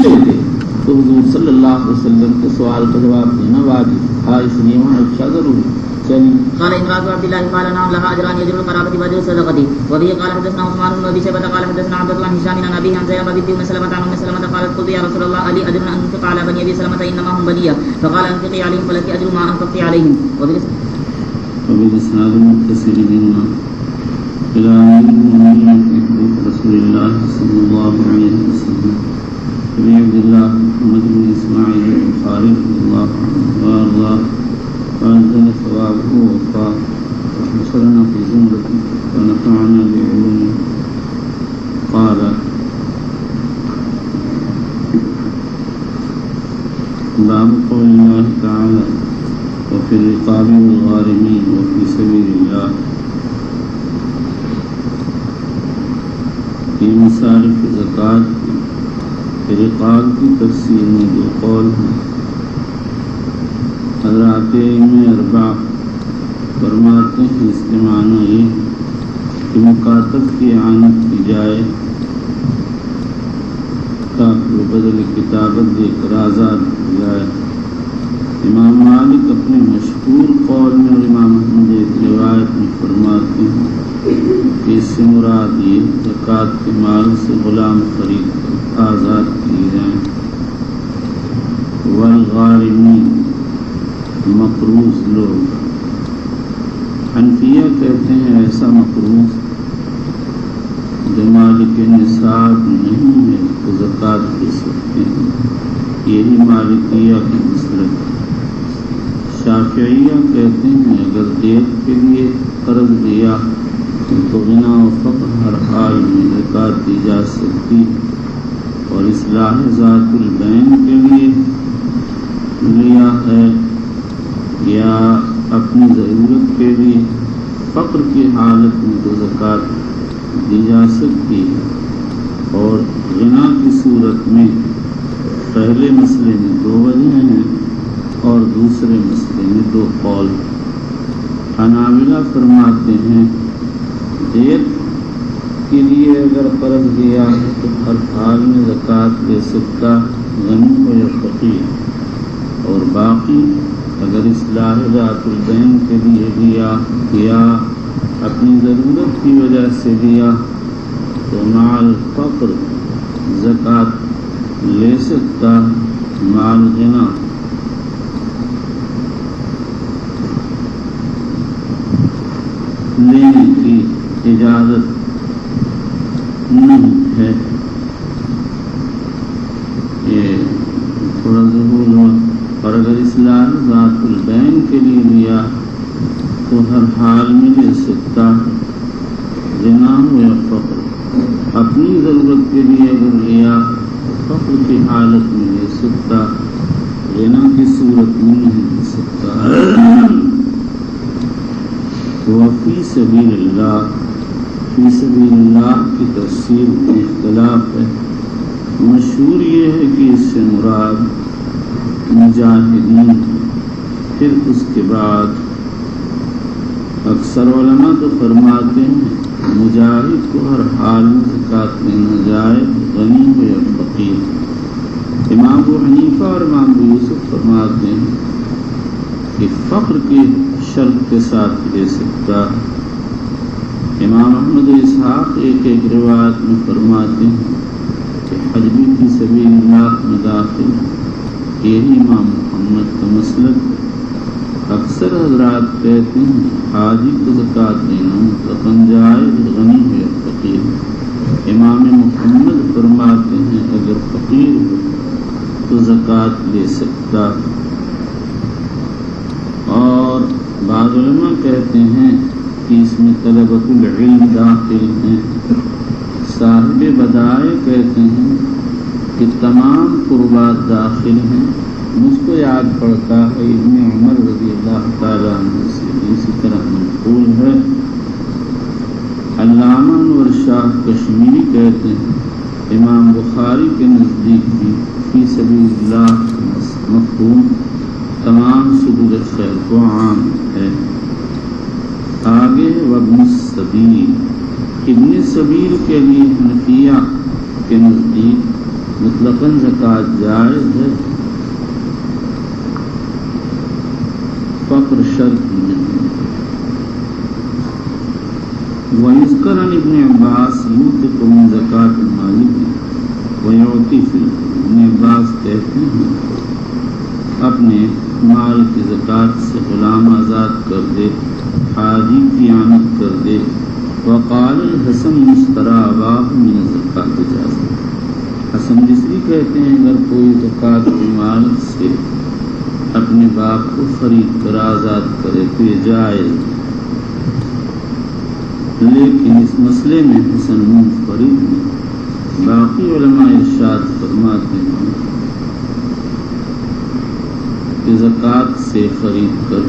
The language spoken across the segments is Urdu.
لیتے تو حضور صلی اللہ علیہ وسلم کے سوال کا جواب دینا واجب تھا، اس لیے وہاں افشا ضروری. چلیے. قال امرأة عبد الله قال نعم لها أجران يجر القرابة وأجر الصدقة. وبه قال حدثنا عثمان بن أبي شيبة قال حدثنا عبد الله بن هشام عن أبيه عن زينب بنت أم سلمة عن أم سلمة قالت قلت يا رسول الله ألي أجر أن أنفق على بني أبي سلمة إنما هم بنية؟ فقال أنفقي عليهم فلك أجر ما أنفقت عليهم. وبالإسناد المتصل بنا إلى أمير المؤمنين في حديث رسول الله صلى الله عليه وسلم أبي عبد الله محمد بن إسماعيل البخاري رضي الله عنه وأرضاه وأنزل ثوابه ووفاه وحشرنا في زمرته ونفعنا بعلومه. قال باب قول الله تعالى وفي الرقاب والغارمين وفي سبيل الله. في مصارف زکوٰۃ کی رقاب کی تفسیر میں دو قول ہیں. حضرات اربع فرماتے ہیں اس کے معنی یہ کہ مکاتب کی اعانت کی جائے، کافر بدل کتابت دے کر آزاد ہو جائے. امام مالک اپنے مشہور قول میں اور امام احمد ایک روایت میں فرماتے ہیں کہ اس سے مراد یہ زکوٰۃ کے مال سے غلام خرید کر آزاد کیے جائیں. والغارمین مقروض لوگ، حنفیہ کہتے ہیں ایسا مقروض جو مالک نصاب نہیں ہے تو زکوٰۃ دے سکتے ہیں. یہی مالکیہ کی مسلک. شافعیہ کہتے ہیں اگر دیت کے لیے قرض دیا تو غنا و فقر ہر حال میں زکوٰۃ دی جا سکتی ہے، اور اصلاح ذات البین کے لیے لیا ہے یا اپنی ضرورت کے لیے فقر کی حالت میں تو زکوٰۃ دی جا سکتی ہے. اور غنا کی صورت میں پہلے مسئلے میں دو وجہیں ہیں اور دوسرے مسئلے میں دو قول. حنابلہ فرماتے ہیں دیت کے لیے اگر قرض دیا ہے تو ہر حال میں زکوٰۃ دے سکتا غنی ہو یا فقیر، اور باقی اگر اصلاح ذات البین کے لیے دیا یا اپنی ضرورت کی وجہ سے دیا تو مال فقر زکوٰۃ لے سکتا. مال غنا لینے کی اجازت نہیں ہے. یہ تھوڑا ضرور ہوا. اور اگر اصلاح ذات البین کے لیے لیا تو ہر حال میں لے سکتا، غنا ہو یا فقر. اپنی ضرورت کے لیے اگر لیا تو فقر کی حالت میں لے سکتا، غنا کی صورت میں نہیں لے سکتا. وفی سبیل اللہ، فی سبیل اللہ کی تفسیر میں اختلاف ہے. مشہور یہ ہے کہ اس سے مراد مجاہدین، پھر اس کے بعد اکثر علماء تو فرماتے ہیں مجاہد کو ہر حال میں زکوٰۃ لینا جائے، غنی ہو یا فقیر. امام ابو حنیفہ اور امام ابو یوسف فرماتے ہیں کہ فقر کی شرط کے ساتھ لے سکتا. امام احمد اسحاق ایک روایت میں فرماتے ہیں کہ حج بھی فی سبیل اللہ میں داخل. یہی امام محمد کا مسلک. اکثر حضرات کہتے ہیں حاجی کو زکوٰۃ دینا مطلقاً جائز، غنی ہو یا فقیر. امام محمد فرماتے ہیں اگر فقیر ہو تو زکوٰۃ لے سکتا. اور بعض علماء کہتے ہیں کہ اس میں طلبۃ العلم داخل ہیں. صاحب بدائع کہتے ہیں کہ تمام قربات داخل ہیں. مجھ کو یاد پڑتا ہے ابن عمر رضی اللہ تعالیٰ عنہ سے اسی طرح منقول ہے. علامہ انور شاہ کشمیری کہتے ہیں امام بخاری کے نزدیک بھی فی سبیل اللہ مفہوم تمام سبل خیر کو عام ہے. آگے وابن السبیل، ابن سبیل کے لیے حنفیہ کے نزدیک مطلقاً زکوٰۃ جائز ہے، فقر شرط نہیں۔ وَيُذْكَرُ عَنْ ابن عباس يُنْفِقُ مِنْ زَكَاةِ مَالِهِ وَيُعْطِي فِيهِ۔ ابن عباس کہتے ہیں اپنے مال کی زکوٰۃ سے غلام آزاد کر دے، حاجی کی اعانت کر دے۔ وقال الحسن مشترى أباه من الزکاة جائز۔ حسن بصری کہتے ہیں اگر کوئی زکوٰۃ کے مال سے اپنے باپ کو خرید کر آزاد کرے تو یہ جائز، لیکن اس مسئلے میں حسن منفرد نہیں۔ باقی علماء ارشاد فرماتے ہیں کہ زکوٰۃ سے خرید کر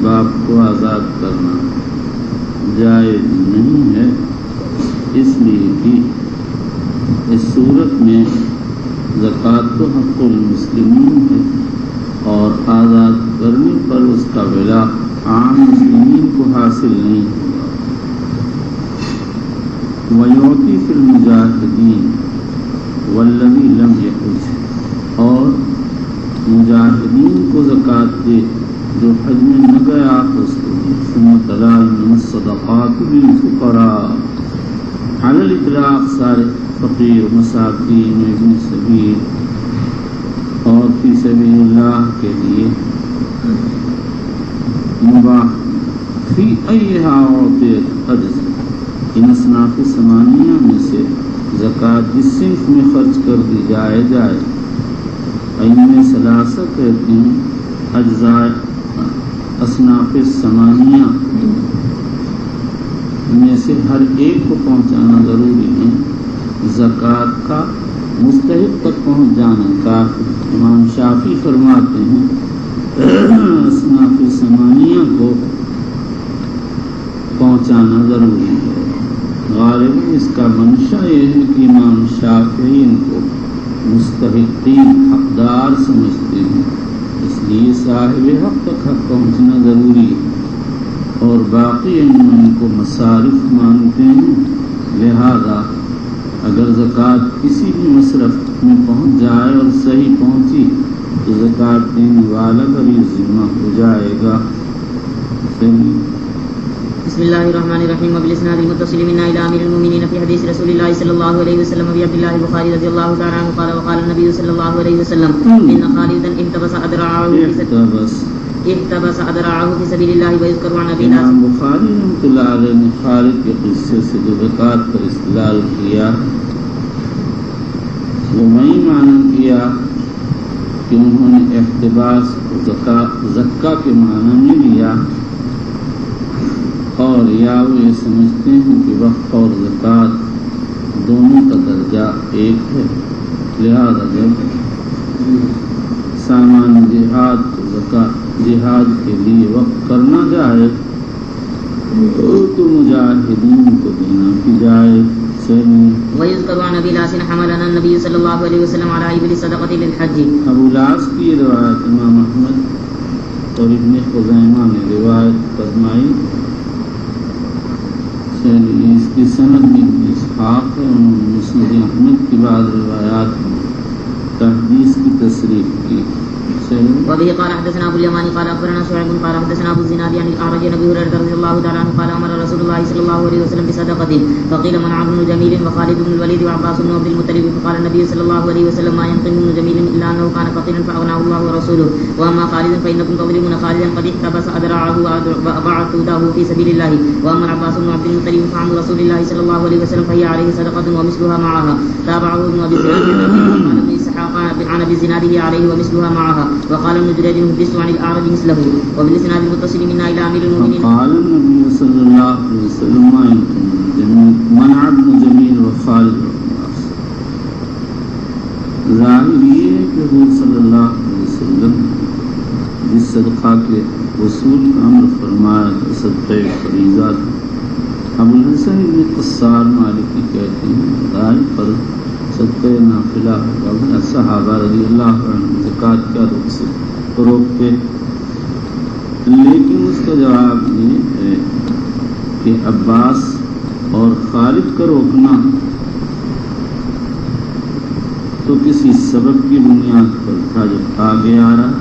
باپ کو آزاد کرنا جائز نہیں ہے، اس لیے کہ اس صورت میں زکوٰۃ تو حق المسلمین ہے اور آزاد کرنے پر اس کا ولا عام مسلمین کو حاصل نہیں ہوگا۔ وَيُعْطِي فِي الْمُجَاهِدِينَ وَالَّذِي لَمْ يَحُجِّ، اور مجاہدین کو زکوٰۃ دے جو حج میں نہ گیا اس کو دے۔ ثم تلا إنما الصدقات للفقراء، علی الاطلاق سارے فقیر، مساکین، ابن سبیل اور فی سبیل اللہ کے لیے مباح۔ فی ایہا اعطیت اجز، ان اصناف ثمانیہ میں سے زکوٰۃ جس صنف میں خرچ کر دی جائے جائے۔ ائمہ ثلاثہ کہتے ہیں اجزاء اصناف ثمانیہ میں سے ہر ایک کو پہنچانا ضروری ہے، زکوٰۃ کا مستحق تک پہنچ جانا کافی۔ امام شافعی فرماتے ہیں اصناف ثمانیہ کو پہنچانا ضروری ہے۔ غالباً اس کا منشا یہ ہے کہ امام شافعی ان کو مستحقین، حقدار سمجھتے ہیں، اس لیے صاحب حق تک حق پہنچنا ضروری ہے، اور باقی ان کو مصارف مانتے ہیں۔ لہذا اگر زکوٰۃ کسی بھی مصرف میں پہنچ جائے اور صحیح پہنچی تو زکوٰۃ دینے والا کا بھی ذمہ ہو جائے گا۔ بسم الله الرحمن الرحيم وبالاسناد المتصل منا الى امير المؤمنين في حديث رسول الله صلى الله عليه وسلم ابي عبد الله البخاري رضي الله تعالى عنه قال وقال النبي صلى الله عليه وسلم ان خالدا احتبس ادراعه في سبيل الله ويذكر عن ابي ناصر۔ بخاری رحمۃ اللہ علیہ نے خالد کے قصے سے جو زکوٰۃ پر استدلال کیا وہ وہی معنی کیا کہ انہوں نے احتباس زکا کے معنی میں لیا، اور یا وہ یہ سمجھتے ہیں کہ وقف اور زکوٰۃ دونوں کا درجہ ایک ہے، لہذا جب سامان جہاد کو جہاد کے لیے وقف کرنا جائے تو مجاہدین کو دینا بھی جائے۔ ويذكر عن ابي لاس حملنا النبي صلى الله عليه وسلم على ابل الصدقه للحج۔ ابو لاس کی روایت امام احمد اور ابن خزیمہ نے روایت فرمائی، اس کی سند میں ابن اسحاق ہے، انہوں نے مسند احمد کی بعض روایات میں تحدیث کی تصریح کی۔ وبه قال حدثنا ابو اليماني قال اخبرنا شعيب قال حدثنا ابو الزناد عن الاعرج عن ابي هريره رضي الله تعالى عنه قال امر رسول الله صلى الله عليه وسلم بصدقه فقيل من عبد بن جميل وخالد بن الوليد وعباس بن عبد المطلب فقال النبي صلى الله عليه وسلم ما ينقم بن جميل الا انه كان فقيرا فاغناه الله ورسوله واما خالد فانكم تظلمون خالدا قد احتبس ادراعه وبعثوده في سبيل الله واما العباس بن عبد المطلب فعن رسول الله صلى الله عليه وسلم فهي عليه صدقه ومثلها معها تابعه ابن ابي اسحاق عن ابي زناده عليه ومثلها معها وقال ابن جريج حدثت عن الاعرج مثله وبالاسناد المتصل منا الى امير المؤمنين قال النبي صلى الله عليه وسلم منع ابن جميل وخالد وعباس۔ ظاہر یہ ہے کہ حضور صلی اللہ علیہ وسلم جس صدقہ کے وصول کا امر فرمایا صدقہ فریضہ، ابو الحسن بن قصار مالکی کہتے ہیں ظاہر پر صدقہ نافلہ ہوگا، صحابہ رضی اللہ عنہ زکوٰۃ کیا روکتے، لیکن اس کا جواب یہ ہے کہ عباس اور خالد کا روکنا تو تو کسی سبب کی بنیاد پر تھا جو آگے آ رہا،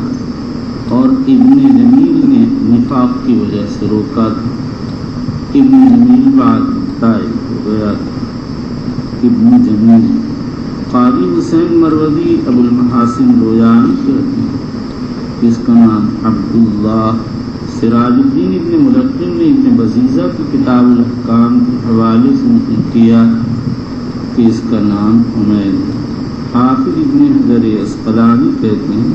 اور ابن جمیل نے نفاق کی وجہ سے روکا تھا۔ ابن جمیل بعد طائب ہو گیا تھا۔ ابن جمیل قاضی حسین مروزی ابو المحاسن رویانی کہتے ہیں، اس کا نام عبداللہ۔ سراج الدین ابن ملقن نے ابن بزیزہ کی کتاب الاحکام کے حوالے سے نقل کیا کہ اس کا نام حمید ہے۔ حافظ ابن حجر عسقلانی کہتے ہیں،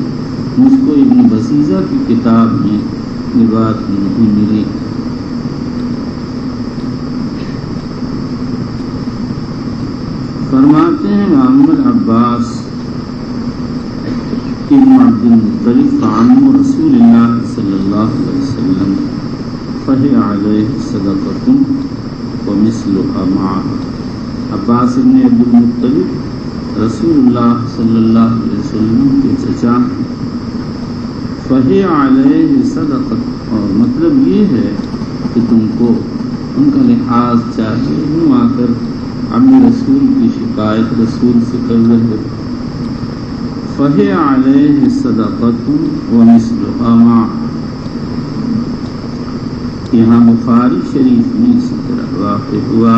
مجھ کو ابن بزیزہ کی کتاب میں یہ بات نہیں ملی۔ فرماتے ہیں محمد عباس ابن عبد المطلب عم رسول اللہ صلی اللہ علیہ وسلم فہی علیہ صدقۃ ومثلها معه۔ عباس ابن عبد المطلب رسول اللہ صلی اللہ علیہ وسلم کے چچا، فہی علیہ صدقۃ، اور مطلب یہ ہے کہ تم کو ان کا لحاظ چاہیے، یوں آ کر عم رسول کی شکایت رسول سے کر رہے۔ فہی علیہ صدقۃ ومثلها معه، یہاں بخاری شریف میں اسی طرح واقع ہوا،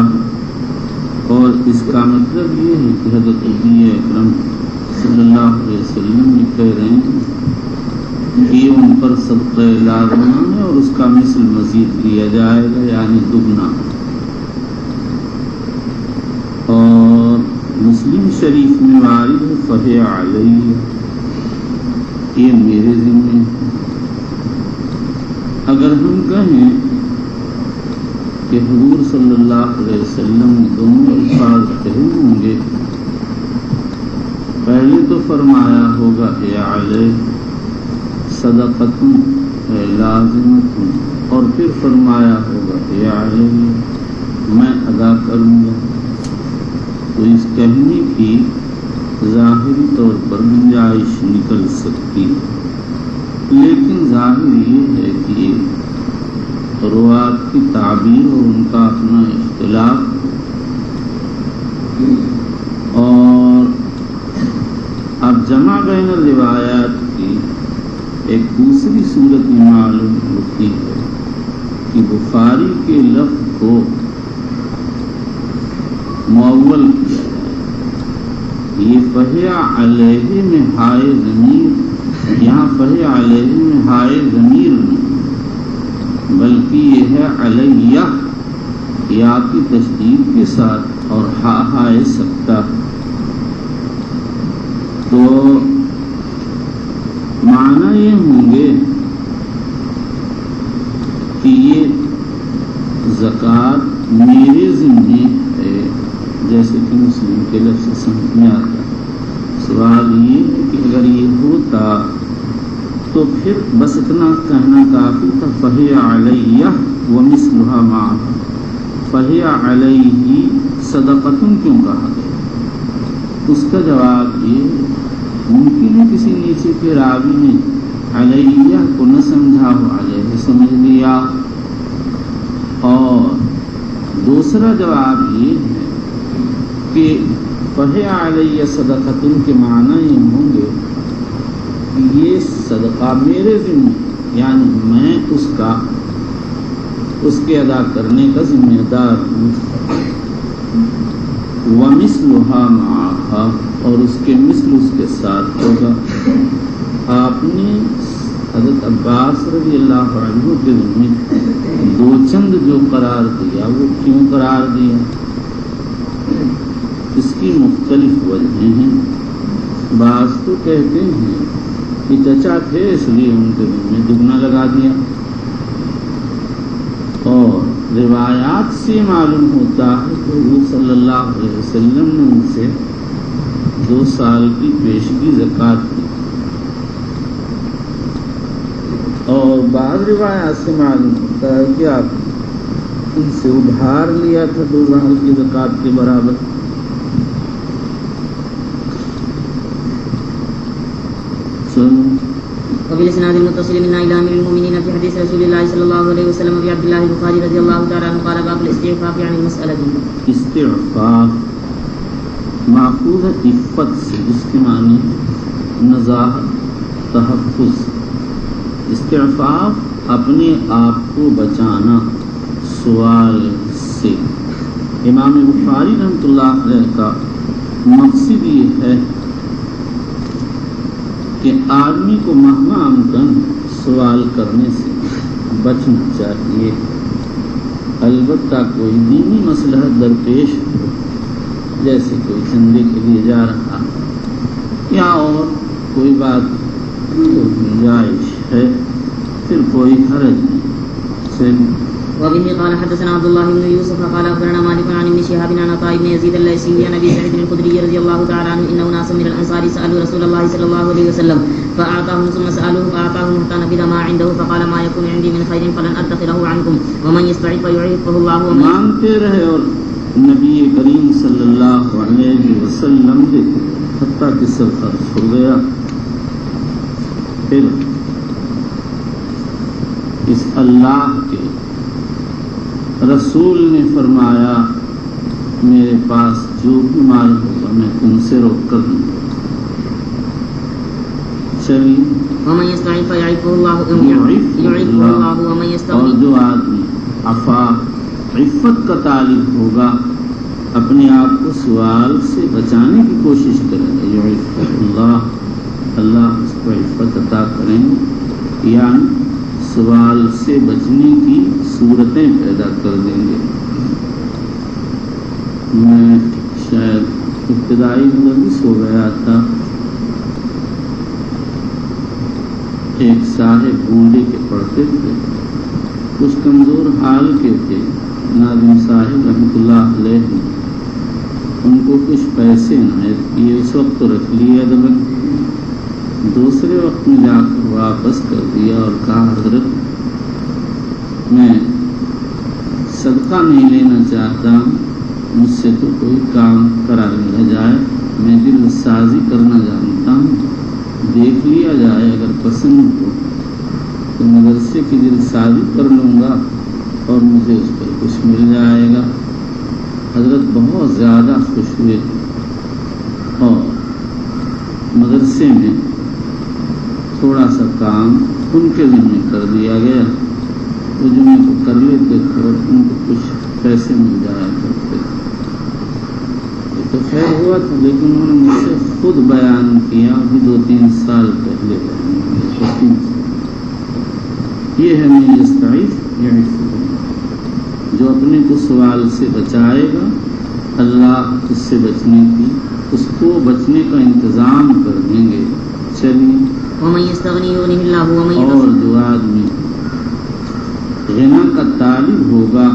اور اس کا مطلب یہ ہے کہ حضرت نبی اکرم صلی اللہ علیہ وسلم یہ کہہ رہے ہیں کہ یہ ان پر صدقہ لازمہ ہے اور اس کا مثل مزید لیا جائے گا، یعنی دگنا۔ اور مسلم شریف میں وارد ہے فہی علیہ، یہ میرے ذمہ ہے۔ اگر ہم کہیں کہ حضور صلی اللہ علیہ وسلم نے دونوں الفاظ کہے ہوں گے، پہلے تو فرمایا ہوگا اے علیہ صدقۃ اے لازمۃ، اور پھر فرمایا ہوگا اے علیہ میں ادا کروں گا، تو اس کہنے کی ظاہری طور پر گنجائش نکل سکتی، لیکن ظاہر یہ ہے کہ روات کی تعبیر اور ان کا اپنا اختلاف، اور اب جمع بین الروایات کی ایک دوسری صورت میں معلوم ہوتی ہے کہ بخاری کے لفظ کو مؤول کیا جائے۔ یہ فہی علیہ میں ہائے ضمیر، یہاں فہی علیہ میں ہائے ضمیر نہیں، بلکہ یہ ہے علیہ، یا کی تشدید کے ساتھ اور ہائے سکتا۔ تو معنی یہ ہوں گے کہ یہ زکوٰۃ میرے ذمہ ہے، جیسے کہ مسلم کے لفظ سے سمجھ میں آتا ہے۔ سوال یہ ہے کہ اگر یہ ہوتا تو پھر بس اتنا کہنا کافی تھا فہی علیہ ومثلها معه، فہی علیہ صدقۃ کیوں کہا گیا؟ اس کا جواب یہ ممکن ہے کسی نیچے کے راوی نے علیہ کو نہ سمجھا ہو، علیہ سمجھ لیا، اور دوسرا جواب یہ ہے کہ فہی علیہ صدقۃ کے معنی یہ ہوں گے کہ یہ صدقہ میرے ذمہ، یعنی میں اس کے ادا کرنے کا ذمہ دار ہوں۔ ومثلها معها، اور اس کے مثل اس کے ساتھ ہوگا۔ آپ نے حضرت عباس رضی اللہ عنہ کے ذمہ دو چند جو قرار دیا وہ کیوں قرار دیا؟ اس کی مختلف وجہیں ہیں۔ بعض تو کہتے ہیں کہ چچا تھے اس لیے ان کے ذمہ دگنا لگا دیا، اور روایات سے معلوم ہوتا ہے کہ حضور صلی اللہ علیہ وسلم نے ان سے 2 سال کی پیشگی زکوٰۃ دی، اور بعض روایات سے معلوم ہوتا ہے کہ آپ ان سے ادھار لیا تھا 2 سال کی زکوٰۃ کے برابر۔ وبالاسناد المتصل من الى امير المؤمنين في حديث رسول الله صلى الله عليه وسلم في عبد الله البخاري رضي الله تعالى عنه قال باب الاستعفاف عن المسألة۔ استعفاف ماخوذ ہے عفت سے، جس کے معنی نزاہت، تحفظ، استعفاف، اپنے آپ کو بچانا سوال سے۔ امام بخاری رحمۃ اللہ علیہ کا مقصد یہ ہے کہ آدمی کو مہما امکن سوال کرنے سے بچنا چاہیے، البتہ کوئی دینی مصلحت درپیش ہو، جیسے کوئی چندے کے لیے جا رہا یا اور کوئی بات گنجائش ہے، پھر کوئی حرج نہیں۔ وبه قال حدثنا عبد الله بن يوسف قال اخبرنا مالك عن ابن شهاب عن عطاء بن يزيد الليثي عن ابي سعيد الخدري رضي الله تعالى عنه انه ناس من الانصار سالوا رسول الله صلى الله عليه وسلم فاعطاهم ثم سالوه فاعطاهم حتى نفذ ما عنده فقال ما يكون عندي من خير فلن ادخره عنكم ومن يستعف يعفه الله ومن مانگتے رہے اور نبی کریم صلی اللہ علیہ وسلم کے حتیٰ کہ سب خرچ ہو گیا۔ پھر اس اللہ کے رسول نے فرمایا میرے پاس جو بھی مال ہوگا میں تم سے روک کر دوں گا۔ چلیے، ومن يستعف يعفه الله ومن اور يستغني جو آدمی عفت کا طالب ہوگا اپنے آپ کو سوال سے بچانے کی کوشش کرے گا، یعفہ اللہ، اللہ اس کو عفت عطا کریں گے، یعنی سوال سے بچنے کی صورتیں پیدا کر دیں گے۔ میں شاید ابتدائی مدرس ہو گیا تھا، ایک صاحب گونڈے کے پڑھتے تھے، کچھ کمزور حال کے تھے، ناظم صاحب رحمۃ اللہ علیہ، ان کو کچھ پیسے عنایت کیے، اس وقت تو رکھ لیے ادباً، دوسرے وقت میں جا کر واپس کر دیا اور کہا حضرت میں صدقہ نہیں لینا چاہتا، مجھ سے تو کوئی کام کرا لیا جائے، میں دل سازی کرنا جانتا ہوں، دیکھ لیا جائے، اگر پسند ہو تو مدرسے کی دل سازی کر لوں گا اور مجھے اس پر کچھ مل جائے گا۔ حضرت بہت زیادہ خوش ہوئے اور مدرسے میں تھوڑا سا کام ان کے ذمہ کر دیا گیا، وہ جمعے کو کر لیتے تھے اور ان کو کچھ پیسے مل جایا کرتے تھے۔ یہ تو خیر ہوا تھا، لیکن انہوں نے مجھ سے خود بیان کیا، ابھی 2-3 سال پہلے یہ ہے من یستعف یعفہ، جو اپنے کو سوال سے بچائے گا اللہ اس سے بچنے کی، اس کو بچنے کا انتظام کر دیں گے۔ چلیے، ومن يستغني يغنه الله ومن اور جو آدمی غنا کا طالب ہوگا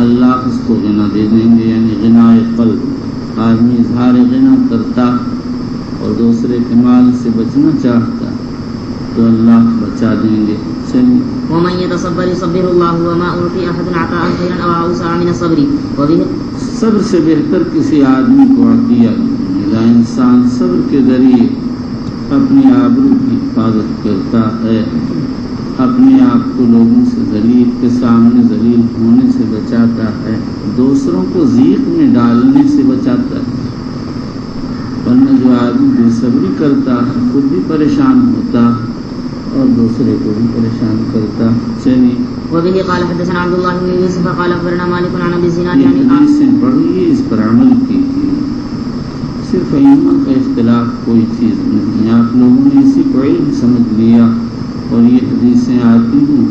اللہ اس کو غنا دے دیں گے، یعنی غنا قلب، آدمی اظہار غنا کرتا اور دوسرے کے مال سے بچنا چاہتا تو اللہ بچا دیں گے۔ چلیے، ومن يتصبر يصبر الله وما أعطي أحد عطاء خيرا أو أوسع من الصبر وبه صبر سے بہتر کسی آدمی کو عطیہ نہیں ملا۔ انسان صبر کے ذریعے اپنی آبرو کی حفاظت کرتا ہے، اپنے آپ کو لوگوں سے ذلیل کے سامنے ذلیل ہونے سے بچاتا ہے، دوسروں کو ضیق میں ڈالنے سے بچاتا ہے، ورنہ جو آدمی بے صبری کرتا ہے خود بھی پریشان ہوتا اور دوسرے کو بھی پریشان کرتا۔ چلیے، وبه قال حدثنا عبد الله بن يوسف قال اخبرنا مالك عن ابي الزناد یہ عن حدیثیں پڑھیے، اس پر عمل کیجیے، صرف ائمہ کا اختلاف کوئی چیز نہیں، آپ لوگوں نے اسی کو علم سمجھ لیا اور یہ حدیثیں آتی ہیں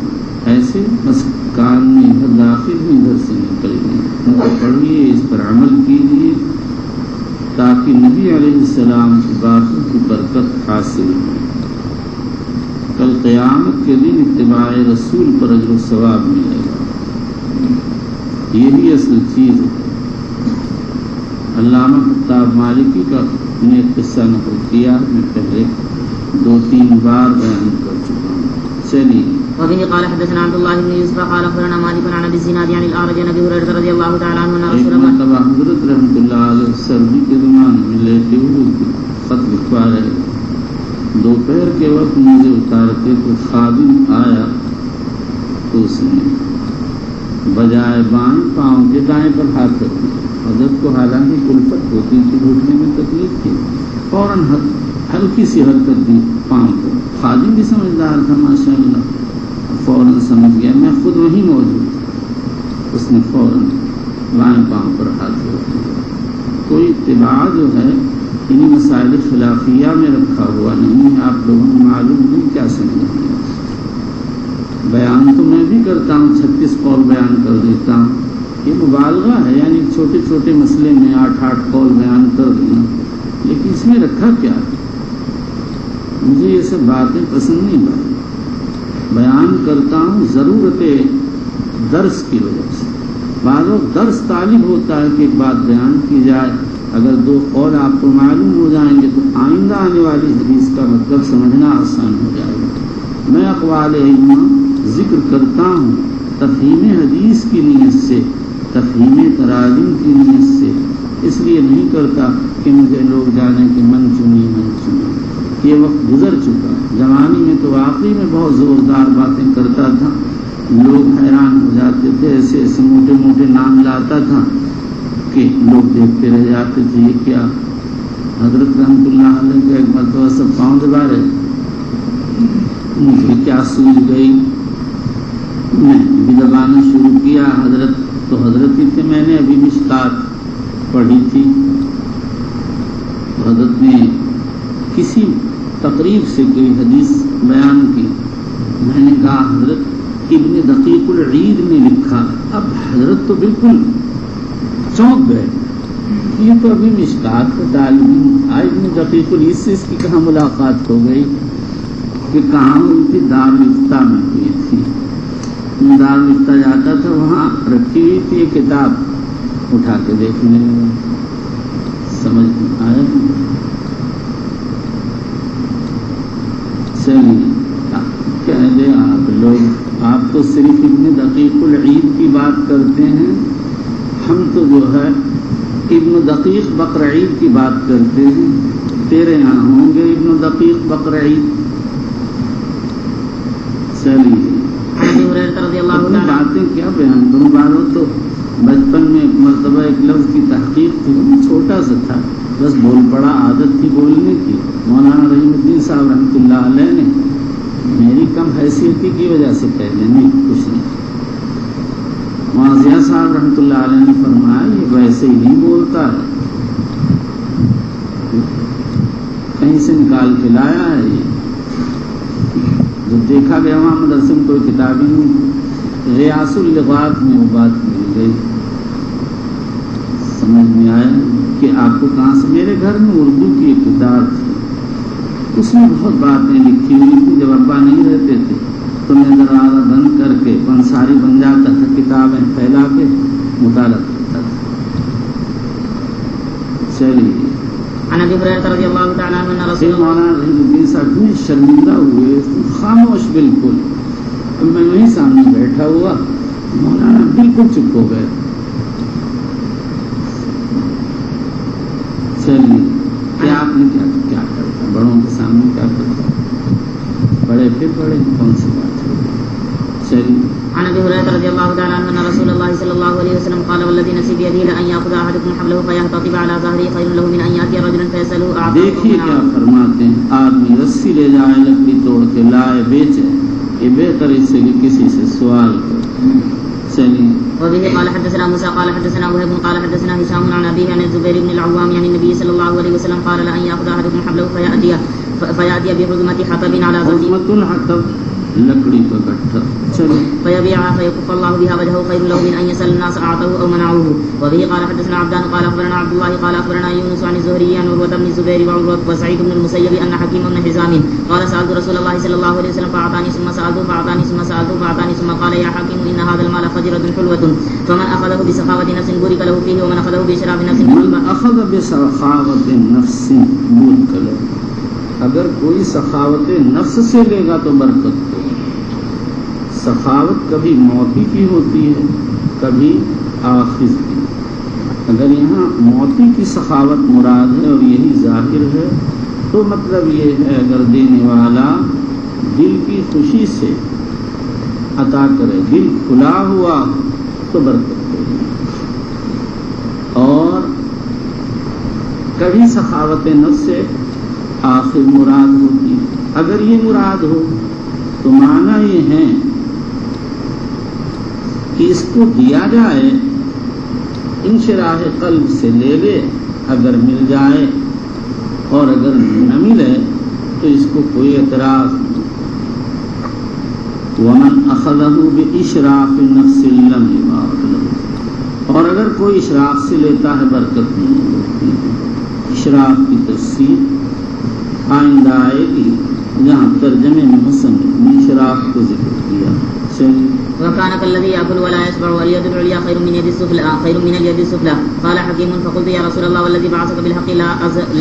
ایسے بس کان میں ادھر داخل ہوئی ادھر سے نکل گئی، ان کو پڑھیے، اس پر عمل کیجیے تاکہ نبی علیہ السلام کی باتوں کی برکت حاصل ہو۔ کل قیامت کے دن اتباع رسول پر اجر و ثواب ملے گا، یہی اصل چیز ہے۔ علامہ خطاب مالکی کا نے قصہ نقل کیا، میں پہلے 2-3 بار بیان کر چکا ہوں۔ چلیے، وبه قال حدثنا عبد الله بن يوسف قال اخبرنا مالك عن ابي الزناد عن الاعرج عن ابي هريره رضي الله تعالى عنه ان ایک رسول الله مرتبہ حضرت رحمۃ اللہ علیہ سردی کے زمانے میں لیٹے ہوئے خط لکھوا رہے، دوپہر کے وقت مجھے اتار کے کوئی خادم آیا تو اس نے بجائے بائیں پاؤں کے دائیں پر ہاتھ رکھ دیا، حضرت کو حالانکہ کلفت ہوتی تھی، گھٹنے میں تکلیف تھی، فوراً ہلکی سی حرکت دی پاؤں کو. خادم بھی سمجھدار تھا ماشاء اللہ، فوراً سمجھ گیا، میں خود وہیں موجود تھا. اس نے فوراً بائیں پاؤں پر ہاتھ رکھ دیا. کوئی اتباع جو ہے انہیں مسائل خلافیہ میں رکھا ہوا نہیں ہے. آپ لوگوں کو معلوم نہیں کیا سمجھیں گے. بیان تو میں بھی کرتا ہوں، 36 قول بیان کر دیتا ہوں. یہ مبالغہ ہے، یعنی چھوٹے چھوٹے مسئلے میں 8 قول بیان کر دینا. لیکن اس میں رکھا کیا؟ مجھے یہ سب باتیں پسند نہیں. بیان کرتا ہوں ضرورت درس کی وجہ سے. بعض وقت درس طالب ہوتا ہے کہ ایک بات بیان کی جائے. اگر 2 قول آپ کو معلوم ہو جائیں گے تو آئندہ آنے والی حدیث کا مطلب سمجھنا آسان ہو جائے گا. میں اقوال علماء ذکر کرتا ہوں تفہیم حدیث کی نیت سے، تفہیم تراجم کی نیت سے. اس لیے نہیں کرتا کہ مجھے لوگ جانیں کہ من چنی. یہ وقت گزر چکا. جوانی میں تو واقعی میں بہت زوردار باتیں کرتا تھا، لوگ حیران ہو جاتے تھے. ایسے ایسے موٹے موٹے نام لاتا تھا کہ لوگ دیکھتے رہ جاتے تھے یہ کیا. حضرت رحمۃ اللہ علیہ کا ایک مرتبہ سب پاؤں دبا رہے، مجھے کیا سوجھ گئی، میں بھی دبانا شروع کیا. حضرت ہی تھے، میں نے ابھی مشکات پڑھی تھی. حضرت نے کسی تقریب سے کوئی حدیث بیان کی. میں نے کہا حضرت ابن دقیق العید نے لکھا. اب حضرت تو بالکل چونک گئے، یہ تو ابھی مشکات کا طالب آج ابن دقیق العید سے اس کی کہاں ملاقات ہو گئی کہ کہاں ہوئی تھی؟ دارالفتہ میں ہوئی تھی. دارالفتہ جاتا تھا، وہاں رکھی ہوئی تھی یہ کتاب، اٹھا کے دیکھنے لگا. سمجھ آیا؟ چلیے کہہ دیں آپ لوگ، آپ تو صرف ابن دقیق العید کی بات کرتے ہیں، ہم تو جو ہے ابن دقیق بقر عید کی بات کرتے ہیں. تیرے یہاں ہوں گے ابن دقیق بقر عید. چلیے باتیں کیا بیان کروں. باروں تو بچپن میں ایک مرتبہ ایک لفظ کی تحقیق تھی، چھوٹا سا تھا، بس بول پڑا، عادت تھی بولنے کی. مولانا رحیم الدین صاحب رحمۃ اللہ علیہ نے میری کم حیثیتی کی وجہ سے کہنے نہیں، کچھ نہیں. معاذیہ صاحب رحمۃ اللہ علیہ نے فرمایا یہ ویسے ہی نہیں بولتا ہے، کہیں سے نکال کے لایا ہے. یہ جو دیکھا گیا وہاں مدرسے میں کوئی کتابیں نہیں، ریاض اللغات میں وہ بات مل گئی. سمجھ میں آیا کہ آپ کو کہاں سے. میرے گھر میں اردو کی ایک کتاب تھی، اس میں بہت باتیں لکھی ہوئی تھی. جب ابا نہیں رہتے تھے تو میں دروازہ بند کر کے پنساری بن جاتا تھا، کتابیں پھیلا کے مطالعہ کرتا تھا. چلیے مولانا رحیم الدین صاحب میں شرمندہ ہوئے، خاموش بالکل. میں وہیں سامنے بیٹھا ہوا، مولانا بالکل چپ ہو گئے. چلیے کیا آپ نے کیا کرتا، بڑوں کے سامنے کیا کرتا، بڑے پھر بڑے، کون سی بات ہے. چلیے عن ابي هريره رضي الله تعالى عنه ان رسول الله صلى الله عليه وسلم قال والذي نفسي بيده لان ياخذ احدكم حبله فيهتطب على ظهره خير له من ان ياتي رجلا فيساله اعطاه. دیکھیے کیا فرماتے ہیں، آدمی رسی لے جائے، لکڑی توڑ کے لائے بیچے، یہ بہتر اس سے کہ کسی سے سوال کرے. چلیے وبه قال حدثنا موسى قال حدثنا وهب قال حدثنا هشام عن ابيه عن الزبير بن العوام عن النبي صلى الله عليه وسلم قال لان ياخذ احدكم حبله فياتي بحزمه حطب على ظهره لکڑی کا گٹھا. چلو فيبيعها فيكف الله بها وجهه خير له من ان يسال الناس اعطوه او منعوه. وبه قال حدثنا عبدان قال اخبرنا عبد الله قال اخبرنا يونس عن الزهري عن عروة بن الزبير وسعيد بن المسيب ان حكيم بن حزام قال سالت رسول الله صلى الله عليه وسلم فاعطاني ثم سالته فاعطاني ثم سالته فاعطاني ثم قال يا حكيم ان هذا المال خجرة حلوة فمن اخذه بسخاوة نفس بورك له فيه ومن اخذه بشراب نفس من اخذ بسخاوة نفس بورك له. اگر کوئی سخاوت نفس سے لے گا تو برکت ہوگی. سخاوت کبھی موتی کی ہوتی ہے، کبھی آخذ کی. اگر یہاں موتی کی سخاوت مراد ہے اور یہی ظاہر ہے تو مطلب یہ ہے اگر دینے والا دل کی خوشی سے عطا کرے، دل کھلا ہوا تو برکت ہوگی. اور کبھی سخاوت نفس سے آخر مراد ہوتی ہے. اگر یہ مراد ہو تو معنی یہ ہے کہ اس کو دیا جائے، انشراح قلب سے لے لے اگر مل جائے، اور اگر نہ ملے تو اس کو کوئی اعتراض نہیں. ومن اخذہ باشراف النفس لم یبارک لہ، اور اگر کوئی اشراف سے لیتا ہے برکت نہیں ہوتی. اشراف کی تفسیر آئندہ آئے گی جہاں ترجمے میں مصنف نے اشراف کو ذکر کیا. وكان كالذي يأكل ولا يشبع واليد العليا خير من اليد السفلى قال حكيم فقلت يا رسول الله والذي بعثك بالحق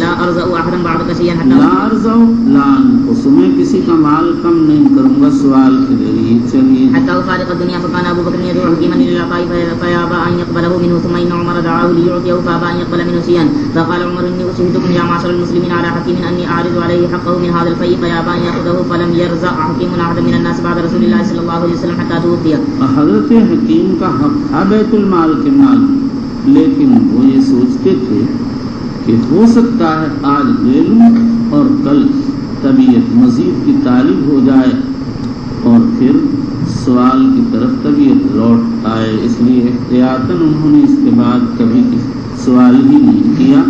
لا أرزق أحدا بعدك شيئا حتى لا أرزق لا أنقص، میں کسی کا مال کم نہیں کروں گا سوال کے ذریعے. چلیے حتى أفارق الدنيا. فكان أبو بكر يدعو حكيما إلى العطاء فيابى أن يقبله منه، ثم إن عمر دعاه ليعطيه فأبى أن يقبل منه شيئا. فقال عمر إني أشهدكم يا معشر المسلمين على حكيم أني أعرض عليه حقه من هذا الفيء فيابى أن يأخذه، فلم يرزق حكيم أحدا من الناس بعد رسول الله صلى الله عليه وسلم حتى توفي. حضرت حکیم کا حق تھا بیت المال کے مال، لیکن وہ یہ سوچتے تھے کہ ہو سکتا ہے آج لے لوں اور کل طبیعت مزید کی طالب ہو جائے اور پھر سوال کی طرف طبیعت لوٹ آئے. اس لیے احتیاطاً انہوں نے اس کے بعد کبھی سوال ہی نہیں کیا،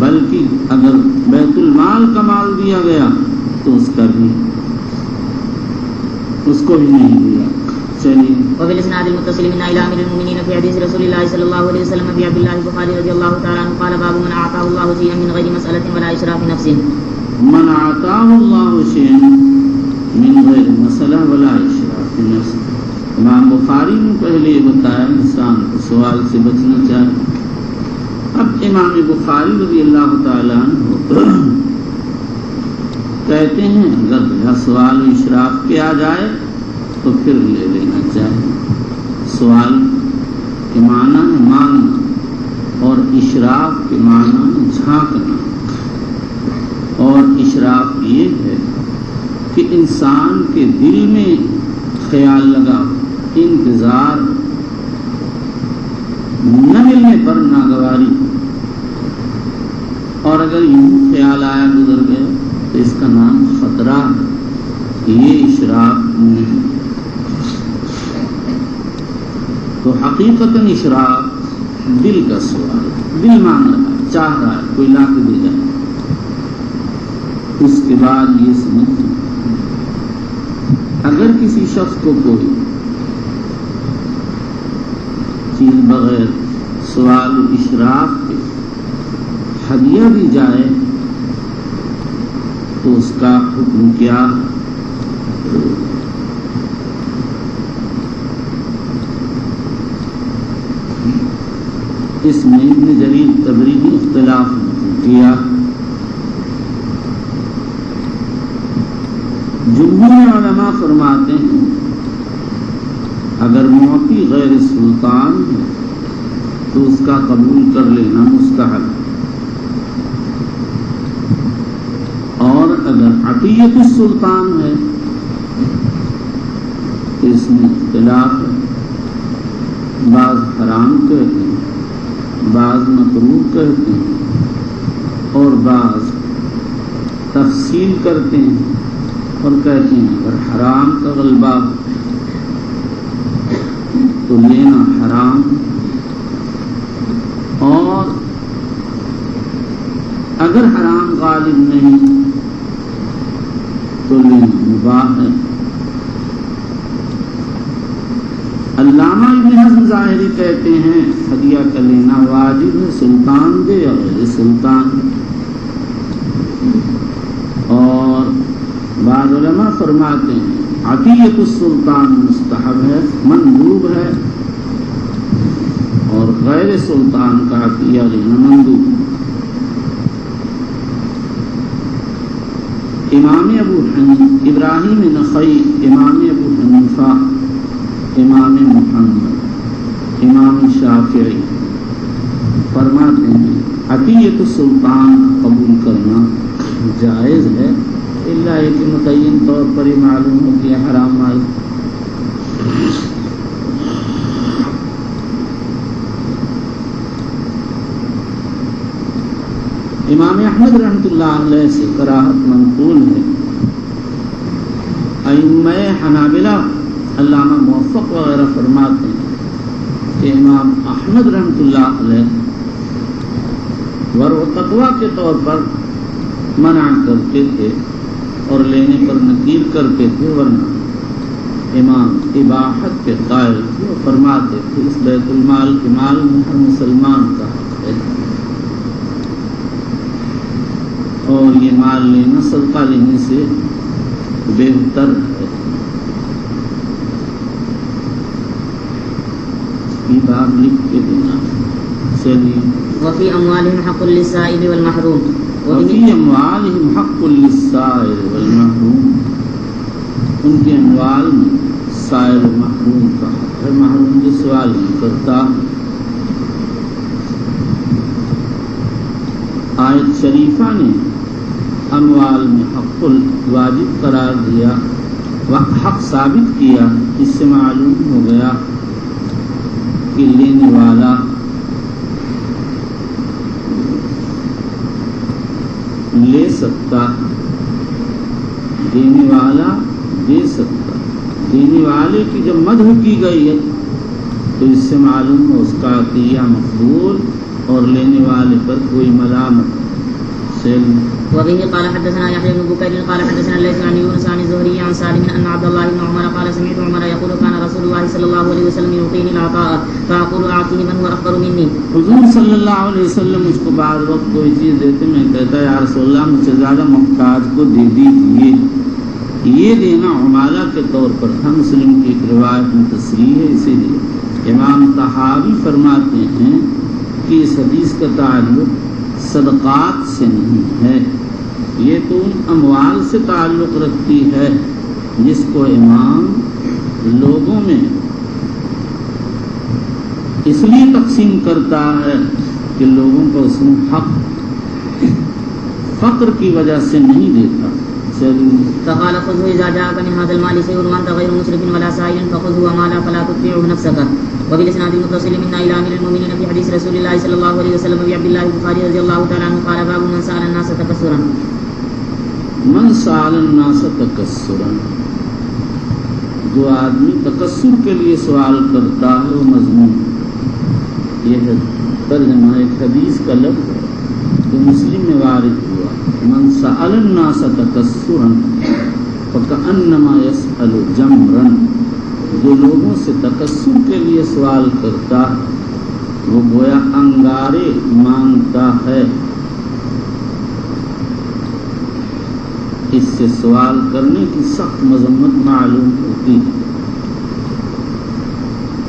بلکہ اگر بیت المال کا مال دیا گیا تو اس کو بھی نہیں دیا. چلیے. وبالاسناد المتصل منا الى امير المؤمنين في حديث رسول الله صلى الله عليه وسلم في عبد الله البخاري رضي الله تعالى عنه قال باب من اعطاه الله شيئا من غير مسألة ولا اشراف نفس. من اعطاه الله شيئا من غير مسألة ولا اشراف نفس. امام بخاری نے پہلے یہ بتایا انسان کو سوال سے بچنا چاہیے. اب امام بخاری رضی اللہ تعالیٰ عنہ کہتے ہیں اگر سوال اشراف کے آ جائے تو پھر لے لینا چاہیے. سوال کے معنی ہے مانگنا اور اشراف کے معنی ہے جھانکنا. اور اشراف یہ ہے کہ انسان کے دل میں خیال لگا انتظار نہ ملنے پر ناگواری، اور اگر یوں خیال آیا گزر گیا تو اس کا نام خطرہ ہے. یہ اشراف نہیں. تو حقیقتاً اشراف دل کا سوال، دل مانگ رہا ہے، چاہ رہا ہے کوئی لا کے دے جائے. اس کے بعد یہ سمجھ اگر کسی شخص کو کوئی چیز بغیر سوال اشراف کے ہدیہ دی جائے تو اس کا حکم کیا؟ اس میں ابن جریر طبری نے اختلاف کیا. جمہور علماء فرماتے ہیں اگر معطی غیر سلطان ہے تو اس کا قبول کر لینا مستحب، اور اگر عطیت السلطان ہے تو اس میں اختلاف ہے. بعض حرام کہتے ہیں، بعض مکروہ کہتے ہیں، اور بعض تفصیل کرتے ہیں اور کہتے ہیں اگر حرام کا غلبہ تو لینا حرام، اور اگر حرام غالب نہیں تو لینا مباح ہے. علامہ ابن حزم ظاہری کہتے ہیں ہدیہ کا لینا واجب ہے، سلطان دے یا غیر سلطان. اور بعض علماء فرماتے ہیں عطیت السلطان مستحب ہے، مندوب ہے، اور غیر سلطان کا عطیہ لینا مندوب. امام ابراہیم نخعی، امام ابو حنیفہ، امام محمد، امام شافعی فرماتے ہیں عطیت السلطان قبول کرنا جائز ہے، الا یہ کہ متعین طور پر یہ معلوم ہو کہ حرام مال. امام احمد رحمۃ اللہ علیہ سے کراہت منقول ہے. ائمہ حنابلہ علامہ موفق وغیرہ فرماتے ہیں کہ امام احمد رحمۃ اللہ علیہ ورع و تقویٰ کے طور پر منع کرتے تھے اور لینے پر نکیر کرتے تھے، ورنہ امام اباحت کے قائل تھے اور فرماتے تھے اس بیت المال کے مال میں ہر مسلمان کا حق ہے اور یہ مال لینا صدقہ لینے سے بہتر ہے. یہ بات لکھ کے دینا. چلیے. وفي أموالهم حق للسائل والمحروم. وفي أموالهم حق للسائل والمحروم. ان کے اموال میں سائل و محروم کا حق ہے. محروم جو سوال نہیں کرتا. آیت شریفہ نے اموال میں حق واجب قرار دیا، حق ثابت کیا. اس سے معلوم ہو گیا کہ لینے والا لے سکتا، دینے والا دے سکتا. دینے والے کی جب مدح کی گئی ہے تو اس سے معلوم ہو اس کا عطیہ مقبول اور لینے والے پر کوئی ملامت. وبه قال حدثنا يحيى بن بكير قال حدثنا الليث عن يونس عن الزهري عن سالم ان عبد الله بن عمر قال سمعت عمر يقول كان رسول الله صلى الله عليه وسلم يعطيني العطاء فاقول اعطيه من هو اكبر مني. حضور صلی اللہ علیہ وسلم مجھ کو بعض وقت کوئی چیز دیتے میں کہتا یا رسول اللہ مجھ سے زیادہ محتاج کو دے دیجیے. یہ دینا عمالہ کے طور پر ہم مسلم کی ایک روایت میں تصریح ہے. اسی لیے امام طحاوی فرماتے ہیں کہ اس حدیث کا تعلق صدقات سے نہیں ہے، یہ تو ان اموال سے تعلق رکھتی ہے جس کو امام لوگوں میں اس لیے تقسیم کرتا ہے کہ لوگوں کو اس میں حق فقر کی وجہ سے نہیں دیتا. فقال خذه اذا جاءك من هذا المال شيء وانت غير مسرف ولا سائل فخذه وما لا فلا تطيعه نفسك. وبالاسناد المتصل منا الى امير المؤمنين في حديث رسول الله صلى الله عليه وسلم وعبد الله البخاري رضي الله تعالى عنه قال باب من سأل الناس تكسرا. من سأل الناس تكسرا، جو آدمی تکسر کے لیے سوال کرتا ہے وہ مضمون. یہ ہے ترجمہ ایک حدیث کا لفظ ہے جو مسلم میں وارد ہوا. من سأل الناس تکسرا فکأنما يسأل جمرا، جو لوگوں سے تکسر کے لیے سوال کرتا وہ گویا انگارے مانگتا ہے. اس سے سوال کرنے کی سخت مذمت معلوم ہوتی ہے.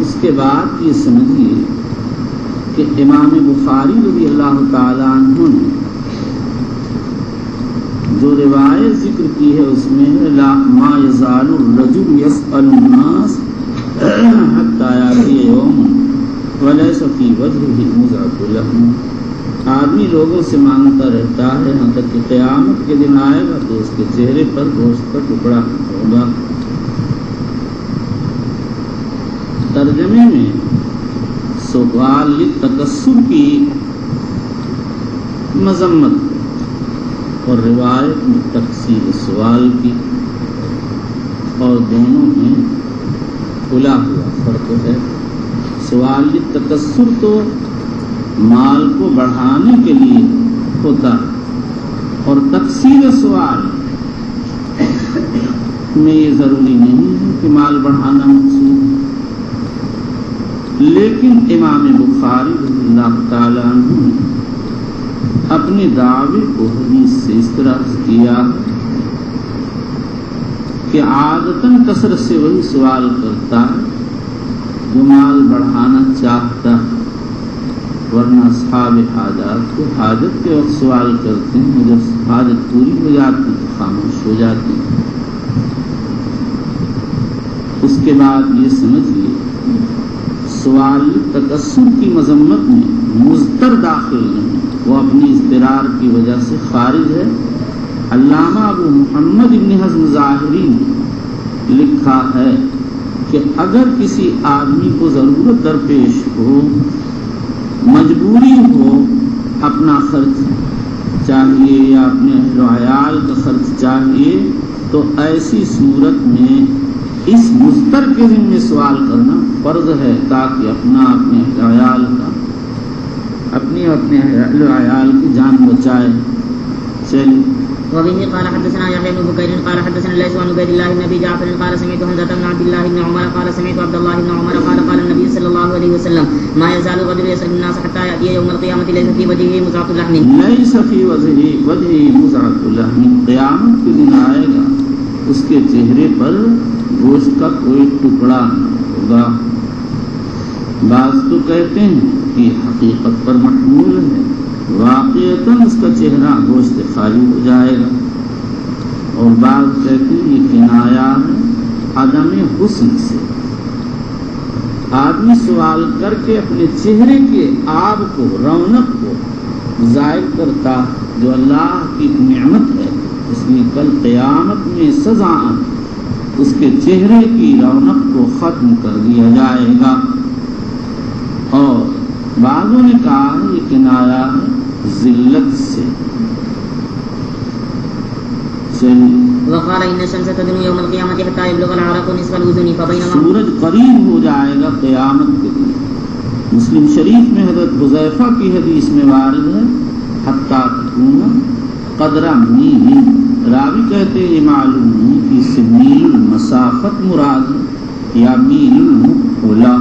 اس کے بعد یہ سمجھیے کہ امام بخاری رضی اللہ تعالیٰ عنہ نے جو روایت ذکر کی ہے اس میں لا ما یزال الرجل یسأل الناس حتی یاتی یوم ولیس فی وجهہ مزعة لحم. آدمی لوگوں سے مانگتا رہتا ہے یہاں تک کہ قیامت کے دن آئے گا تو اس کے چہرے پر گوشت کا ٹکڑا ہوگا. ترجمے میں سوال تکسر کی مذمت اور روایت میں تقسیم سوال کی، اور دونوں میں کھلا ہوا فرق ہے. سوال تکسر تو مال کو بڑھانے کے لیے ہوتا ہے اور تقسیم سوال میں یہ ضروری نہیں ہے کہ مال بڑھانا مقصود ہے. لیکن امام بخاری رضی اللہ تعالیٰ عنہ نے اپنے دعوے کو حدیث سے اس طرح کیا کہ عادتاً کثرت سے وہی سوال کرتا ہے جو مال بڑھانا چاہتا ہے، ورنہ اصحاب حاجات کو حاجت کے وقت سوال کرتے ہیں، جب حاجت پوری ہو جاتی تو خاموش ہو جاتی. اس کے بعد یہ سمجھیے سوال تکسر کی مذمت میں مضطر داخل نہیں، وہ اپنی اضطرار کی وجہ سے خارج ہے. علامہ ابو محمد ابن حزم ظاہری نے لکھا ہے کہ اگر کسی آدمی کو ضرورت درپیش ہو، مجبوری ہو اپنا خرچ چاہیے یا اپنے اہل و عیال کا خرچ چاہیے تو ایسی صورت میں اس مضطر کے ذمے سوال کرنا فرض ہے تاکہ اپنے اہل و عیال کا اپنے اہل و عیال کی جان بچائے. چلیے. وبه قال حدثنا يحيى بن بكير قال حدثنا ليس عن عبيد الله بن ابي جعفر قال سمعت حمزة بن عبد الله بن عمر قال سمعت عبد الله بن عمر قال قال النبي صلى الله عليه وسلم ما يزال الرجل يسأل الناس حتى يأتي يوم القيامة ليس في وجهه مزعة لحم ليس في وجهه مزعة لحم. قیامت کے دن آئے گا اس کے چہرے پر گوشت کا کوئی ٹکڑا نہ ہوگا. بعض تو کہتے ہیں کہ حقیقت پر محمول ہے، واقعتاً اس کا چہرہ گوشت سے خالی ہو جائے گا، اور بعض کہتے ہیں یہ کنایا ہے عدم حسن سے. آدمی سوال کر کے اپنے چہرے کے آب کو، رونق کو ضائع کرتا جو اللہ کی نعمت ہے، اس لیے کل قیامت میں سزا اس کے چہرے کی رونق کو ختم کر دیا جائے گا. اور بعضوں نے کہا ہے یہ کنایا ہے ذلت سے. وقال ان الشمس تدنو يوم القيامة حتى يبلغ العرق نصف الاذن فبينما سورج قریب ہو جائے گا قیامت کے دن. مسلم شریف میں حضرت حذیفہ کی حدیث میں وارد ہے حتی تکون قدر میل. راوی کہتے ہیں یہ معلوم نہیں کہ اس سے میل المسافت مراد ہے یا میل المقلا.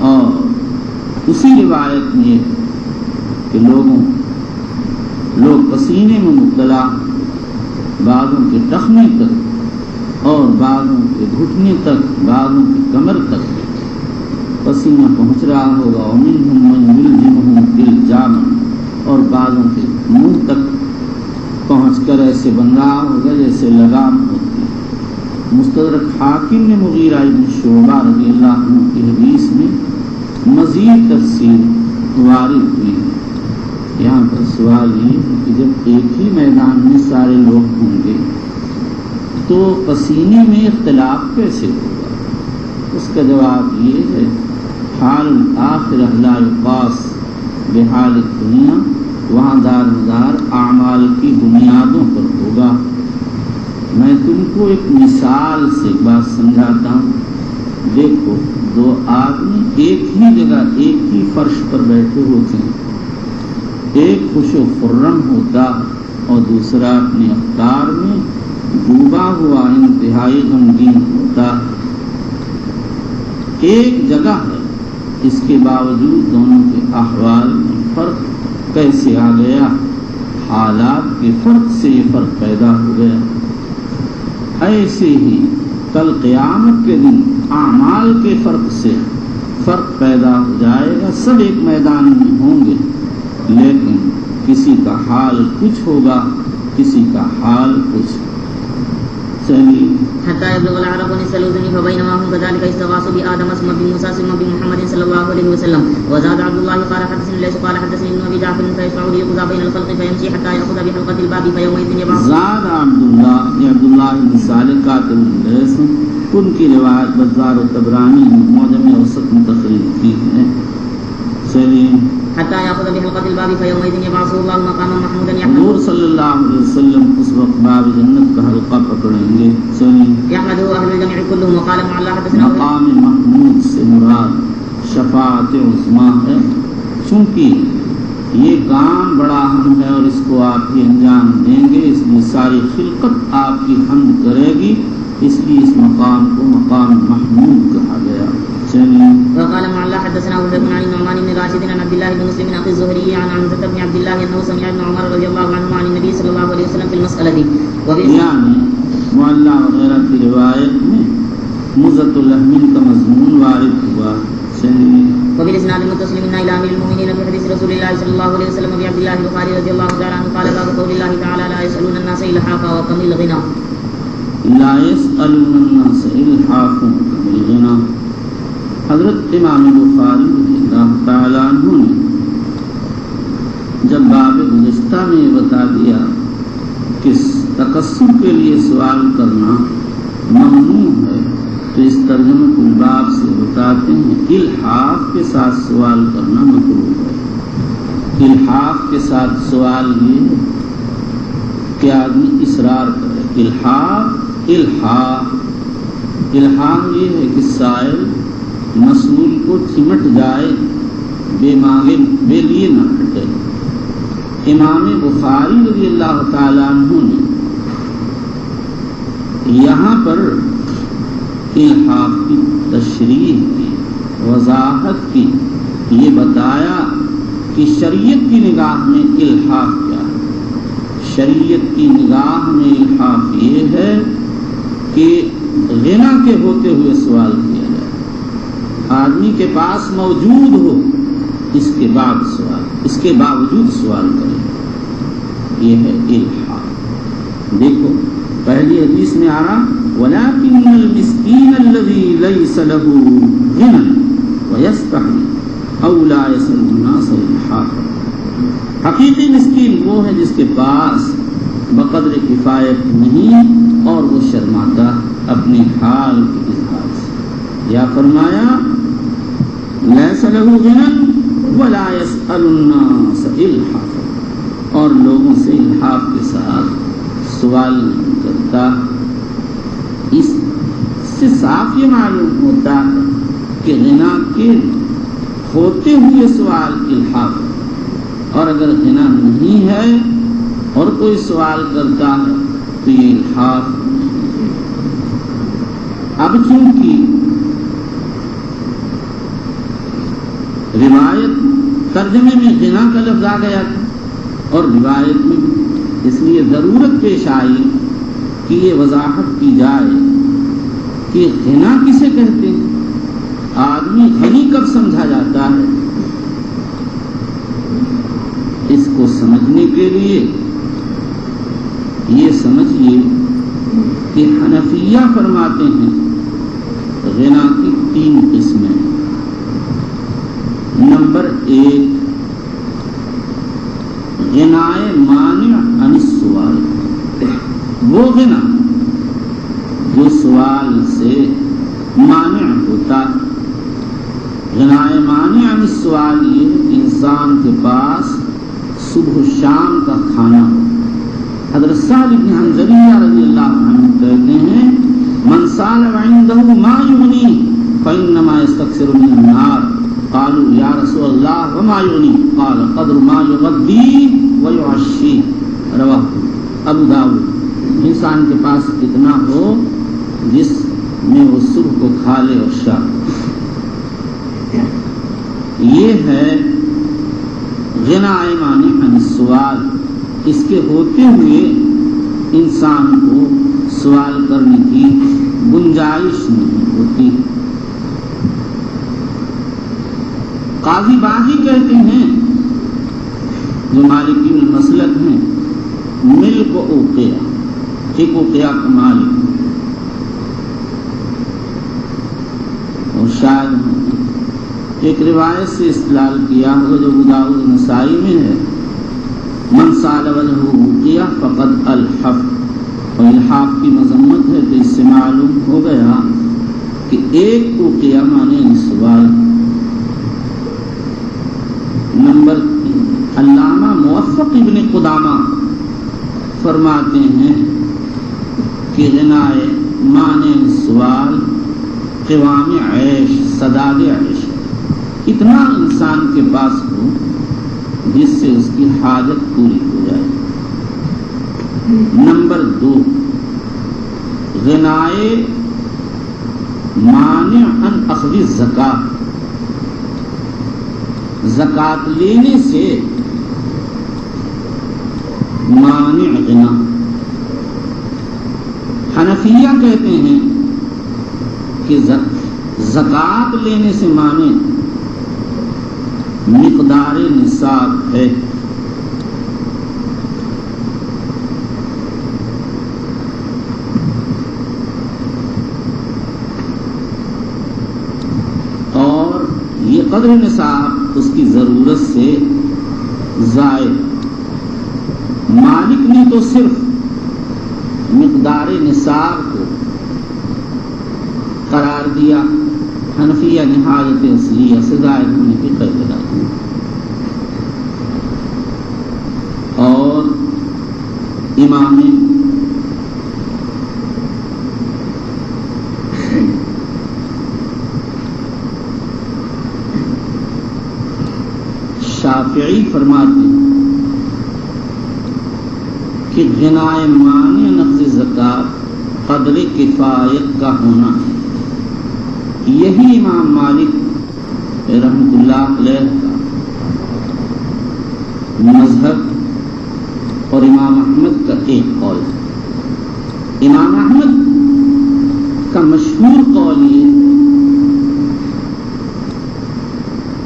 اور اسی روایت میں کہ لوگ پسینے میں مبتلا، بعضوں کے ٹخنے تک اور بعضوں کے گھٹنے تک، بعضوں کی کمر تک پسینہ پہنچ رہا ہوگا. ومنہم من یلجمہم الجام، اور بعضوں کے منہ تک پہنچ کر ایسے بن رہا ہوگا جیسے لگام ہوتی. مستدرک حاکم نے مغیرہ بن شعبہ رضی اللہ عنہ کی حدیث میں مزید تفصیل وارد ہوئی. یہاں پر سوال یہ ہے کہ جب ایک ہی میدان میں سارے لوگ ہوں گے تو پسینے میں اختلاف کیسے ہوگا؟ اس کا جواب یہ ہے حال الآخرہ لا یقاس بحال الدنیا، وہاں دار مدار اعمال کی بنیادوں پر ہوگا. میں تم کو ایک مثال سے بات سمجھاتا ہوں. دیکھو دو آدمی ایک ہی جگہ ایک ہی فرش پر بیٹھے ہوتے ہیں، ایک خوش و خرم ہوتا اور دوسرا اپنے افکار میں ڈوبا ہوا انتہائی غمگین ہوتا. ایک جگہ ہے، اس کے باوجود دونوں کے احوال میں فرق کیسے آ گیا؟ حالات کے فرق سے یہ فرق پیدا ہو گیا. ایسے ہی کل قیامت کے دن اعمال کے فرق سے فرق پیدا ہو جائے گا. سب ایک میدان میں ہوں گے لیکن کسی کا حال کچھ ہوگا، کسی کا حال کچھ. چلیے. حتى يبلغ العرق نصف الأذن فبينما هم كذلك استغاثوا بآدم ثم بموسى ثم بمحمد صلى الله عليه وسلم. وزاد عبد الله قال حدثني ليس قال حدثني ابن أبي جعفر فيشفع ليقضى بين الخلق فيمشي حتى يأخذ بحلقة الباب فيومئذ يبعث. زاد عبد الله بن صالح كاتب الليث، ان کی روایت بزار و طبرانی معجم اوسط میں تخریج کی ہے. چلیے. حتى يأخذ بحلقة الباب فيومئذ يبعثه الله مقاما محمودا حضور صلی اللہ علیہ وسلم اس وقت باب جنت کا حلقہ پکڑیں گے. يحمده أهل الجميع كلهم. وقال معلا حدثنا مقام محمود سے مراد شفاعت عظمیٰ ہے، چونکہ یہ کام بڑا اہم ہے اور اس کو آپ ہی انجام دیں گے، اس لیے ساری خلقت آپ کی حمد کرے گی، اس لیے اس مقام کو مقام محمود کہا گیا. وقال معلا حدثنا ابو بن عن النعمان بن راشد عن عبد الله بن مسلم اخي الزهري عن حمزة بن عبد الله انه سمع ابن عمر رضي الله عنهما عن النبي صلى الله عليه وسلم في المسألة. یعنی معلا وغیرہ کی روایت میں مزت الحمل کا مضمون وارد ہوا. وبالاسناد المتصل منا الى امير المؤمنين في حديث رسول الله صلى الله عليه وسلم ابي عبد الله البخاري رضي الله تعالى عنه قال باب قول الله تعالى لا يسألون الناس الحافا وكم الغنى. لا يسألون الناس الحافا وكم الغنى. حضرت امام بخاری رضی اللہ تعالیٰ عنہ نے جب باب گزشتہ میں بتا دیا کہ تکسب کے لیے سوال کرنا ممنوع ہے تو اس ترجمہ الباب سے بتاتے ہیں الحاف کے ساتھ سوال کرنا مکروہ ہے. الحاق کے ساتھ سوال یہ ہے کہ آدمی اصرار کرے. الحاق یہ ہے کہ سائل مسئول کو چمٹ جائے، بے مانگے بے لیے نہ ہٹے. امام بخاری رضی اللہ تعالیٰ عنہ نے یہاں پر الحاق کی تشریح کی، وضاحت کی، یہ بتایا کہ شریعت کی نگاہ میں الحاق کیا ہے. شریعت کی نگاہ میں الحاق یہ ہے کہ غنا کے ہوتے ہوئے سوال کیا جائے، آدمی کے پاس موجود ہو اس کے باوجود سوال کرے، یہ ہے الحاق. دیکھو پہلی حدیث میں آ رہا وَلَكِنَّ الْمِسْكِينَ الَّذِي لَيْسَ لَهُ غِنًى وَيَسْتَحْيِي أَوْ لَا يَسْأَلُ النَّاسَ إِلْحَافًا. حقیقی مسکین وہ ہے جس کے پاس بقدر کفایت نہیں اور وہ شرماتا اپنے حال کے اظہار سے. یا فرمایا لَيْسَ لَهُ غِنًى وَلَا يَسْأَلُ النَّاسَ إِلْحَافًا، اور لوگوں سے الحاف کے ساتھ سوال نہیں کرتا. اس سے صاف یہ معلوم ہوتا ہے کہ غنا کے ہوتے ہوئے سوال الحاف ہے، اور اگر غنا نہیں ہے اور کوئی سوال کرتا ہے تو یہ الحاف نہیں. اب چونکہ روایت ترجمے میں غنا کا لفظ آ گیا تھا اور روایت میں اس لیے ضرورت پیش آئی کہ یہ وضاحت کی جائے کہ غنا کسے کہتے ہیں، آدمی غنی کب سمجھا جاتا ہے. اس کو سمجھنے کے لیے یہ سمجھیے کہ حنفیہ فرماتے ہیں غنا کی 3 قسمیں. نمبر 1 غنائے مانع عن السوال، وہ غنا جو سوال سے مانع ہوتا. غنائے مانع عن السوال یہ انسان کے پاس صبح و شام کا کھانا ہو. حضرت سہل بن حنظلیہ رضی اللہ عنہ کہتے ہیں من سال وعنده ما یغنی فانما یستکثر من النار. قالوا یا رسول اللہ وما یغنی قال قدر ما یغدی ویعشی. رواہ ابو داؤد. انسان کے پاس اتنا ہو جس میں وہ صبح کو کھا لے اور شام. یہ ہے غنائے مانع عن السوال. اس کے ہوتے ہوئے انسان کو سوال کرنے کی گنجائش نہیں ہوتی. قاضی باغی کہتے ہیں جو مالکی المسلک ہیں ملک و اوقیہ، ایک اوقیہ کا مالک، اور شاید ایک روایت سے استدلال کیا ہوا جو ابو داؤد نسائی میں ہے من سال وجہ اوقیہ فقد الحف. اور الحاف کی مذمت ہے تو اس سے معلوم ہو گیا کہ ایک اوقیہ مانے سوال. نمبر 3 علامہ موفق ابن قدامہ فرماتے ہیں کہ غنائے مانع سوال قوام عیش، سداد عیش، اتنا انسان کے پاس ہو جس سے اس کی حاجت پوری ہو جائے. نمبر 2 غنائے مانع عن اخذ الزکات، زکات لینے سے مانع غنا. حنفیہ کہتے ہیں کہ زکات لینے سے مانع مقدار نصاب ہے. اور یہ قدر نصاب اس کی ضرورت سے زائد. مالک نے تو صرف مقدار نصاب کو قرار دیا، حنفیہ نے حاجت اصلیہ سے زائد ہونے کی قید لگا دی. امام شافعی فرماتے ہیں کہ غنائے مانع نقض زکوٰۃ قدر کفایت کا ہونا ہے. یہی امام مالک رحمۃ اللہ علیہ کا مذہب اور امام احمد کا ایک قول ہے. امام احمد کا مشہور قول یہ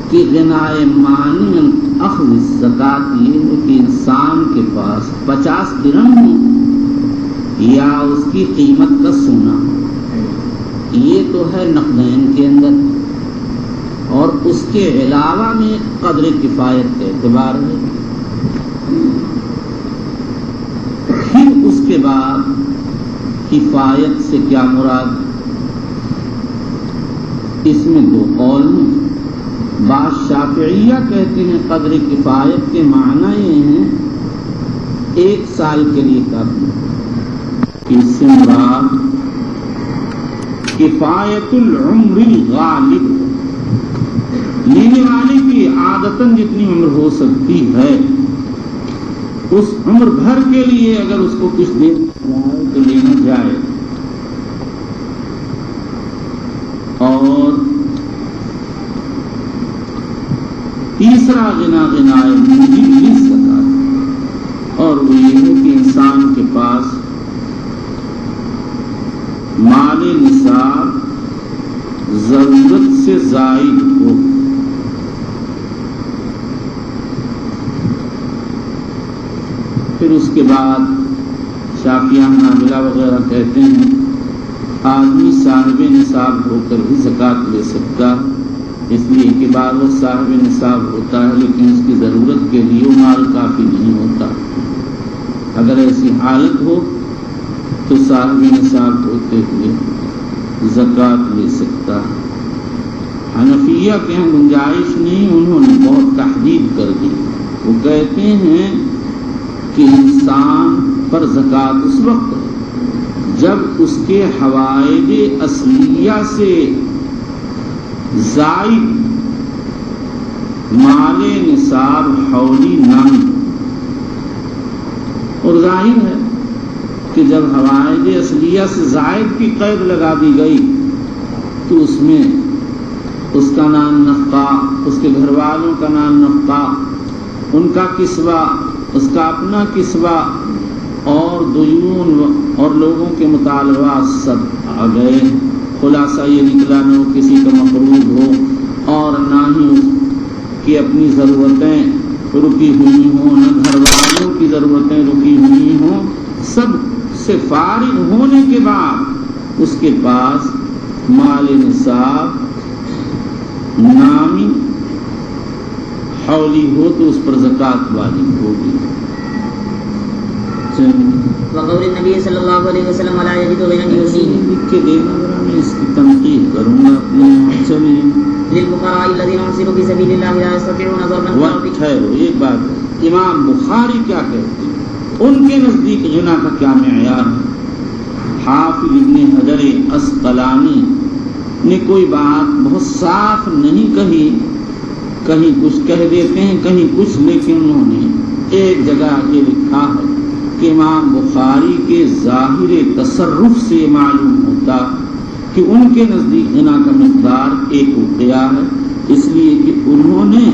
کہ غنائے مانع اخذ الزکوٰۃ یہ ہے کہ انسان کے پاس 50 درہم ہو یا اس کی قیمت کا سونا. یہ تو ہے نقدین کے اندر، اور اس کے علاوہ میں قدر کفایت کا اعتبار ہے. پھر اس کے بعد کفایت سے کیا مراد، اس میں دو قول ہیں. بعض شافعیہ کہتے ہیں قدر کفایت کے معنی یہ ہیں 1 سال کے لیے کافی. اس سے مراد کفایت العمر الغالب، لینے والے کی عادتاً جتنی عمر ہو سکتی ہے اس عمر بھر کے لیے اگر اس کو کچھ دے تو لینا جائے. اور تیسرا غنائے موجب زکوٰۃ، اور وہ یہ ہے کہ انسان کے پاس مال نصاب ضرورت سے زائد ہو. پھر اس کے بعد شافعیہ حنابلہ وغیرہ کہتے ہیں آدمی صاحب نصاب ہو کر بھی زکوٰۃ لے سکتا، اس لیے کہ بعض وہ صاحب نصاب ہوتا ہے لیکن اس کی ضرورت کے لیے مال کافی نہیں ہوتا. اگر ایسی حالت ہو تو صاحب نصاب ہوتے ہوئے زکوٰۃ لے سکتا. حنفیہ کے ہاں گنجائش نہیں، انہوں نے بہت تحدید کر دی. وہ کہتے ہیں کہ انسان پر زکوٰۃ اس وقت جب اس کے حوائج اصلیہ سے زائد مال نصاب حولی نہ ہو. اور ظاہر ہے کہ جب حوائج اصلیہ سے زائد کی قید لگا دی گئی تو اس میں اس کا نام نفقہ، اس کے گھر والوں کا نام نفقہ، ان کا کسوہ، اس کا اپنا کسوہ اور دیون اور لوگوں کے مطالبات سب آ گئے. خلاصہ یہ نکلا نہ وہ کسی کا مقروض ہو اور نہ ہی اس کی اپنی ضرورتیں رکی ہوئی ہوں، نہ گھر والوں کی ضرورتیں رکی ہوئی ہوں. سب سے فارغ ہونے کے بعد اس کے پاس مال نصاب نامی حولی ہو تو اس پر زکوٰۃ واجب ہوگی. وقول النبی صلی اللہ علیہ وسلم لا یجد غنی یغنیہ، لکھ کے دینا ذرا، میں اس کی تنقید کروں گا اپنے یہاں. چلیں للفقراء الذین انفقوا فی سبیل اللہ لا یستطیعون ضربا فی الارض. ٹھہرو ایک بات، امام بخاری کیا کہتے ہیں، ان کے نزدیک غنا کا کیا معیار ہے؟ حافظ ابن حجر عسقلانی نے کوئی بات بہت صاف نہیں کہی، کہیں کچھ کہہ دیتے ہیں کہیں کچھ، لیکن انہوں نے ایک جگہ یہ لکھا ہے کہ امام بخاری کے ظاہر تصرف سے معلوم ہوتا کہ ان کے نزدیک غنا کا مقدار 1 وقیہ ہے، اس لیے کہ انہوں نے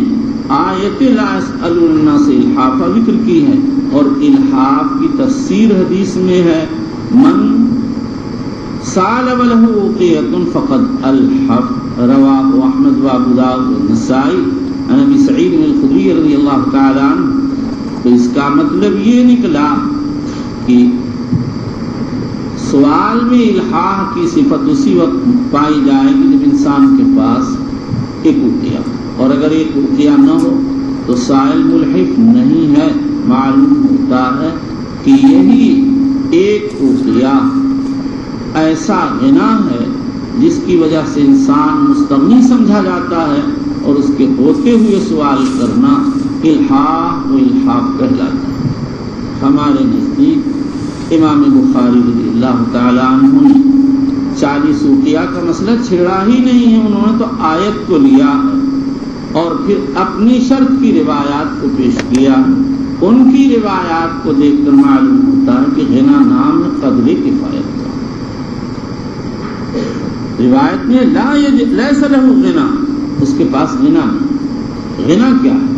آیت لا یسألون الناس الحافہ ذکر کی ہے، اور الحاف کی تفسیر حدیث میں ہے من سال ولہ وقیۃ فقد الحف. رواہ احمد و ابو داؤد والنسائی عن ابی سعید الخدری رضی اللہ تعالی عنہ. تو اس کا مطلب یہ نکلا کہ سوال میں الحاح کی صفت اسی وقت پائی جائے گی جب انسان کے پاس 1 وقیہ، اور اگر 1 وقیہ نہ ہو تو سائل ملحف نہیں ہے. معلوم ہوتا ہے کہ یہی 1 وقیہ ایسا غنا ہے جس کی وجہ سے انسان مستغنی سمجھا جاتا ہے، اور اس کے ہوتے ہوئے سوال کرنا الحاح و الحاف کہلاتا ہے. ہمارے نزدیک امام بخاری رضی اللہ تعالیٰ عنہ نے 40 اوقیہ کا مسئلہ چھیڑا ہی نہیں ہے، انہوں نے تو آیت کو لیا اور پھر اپنی شرط کی روایات کو پیش کیا. ان کی روایات کو دیکھ کر معلوم ہوتا ہے کہ غنا نام ہے قدر کفایت کا. روایت میں لیس لہ غنا، اس کے پاس غنا نہیں. غنا کیا ہے؟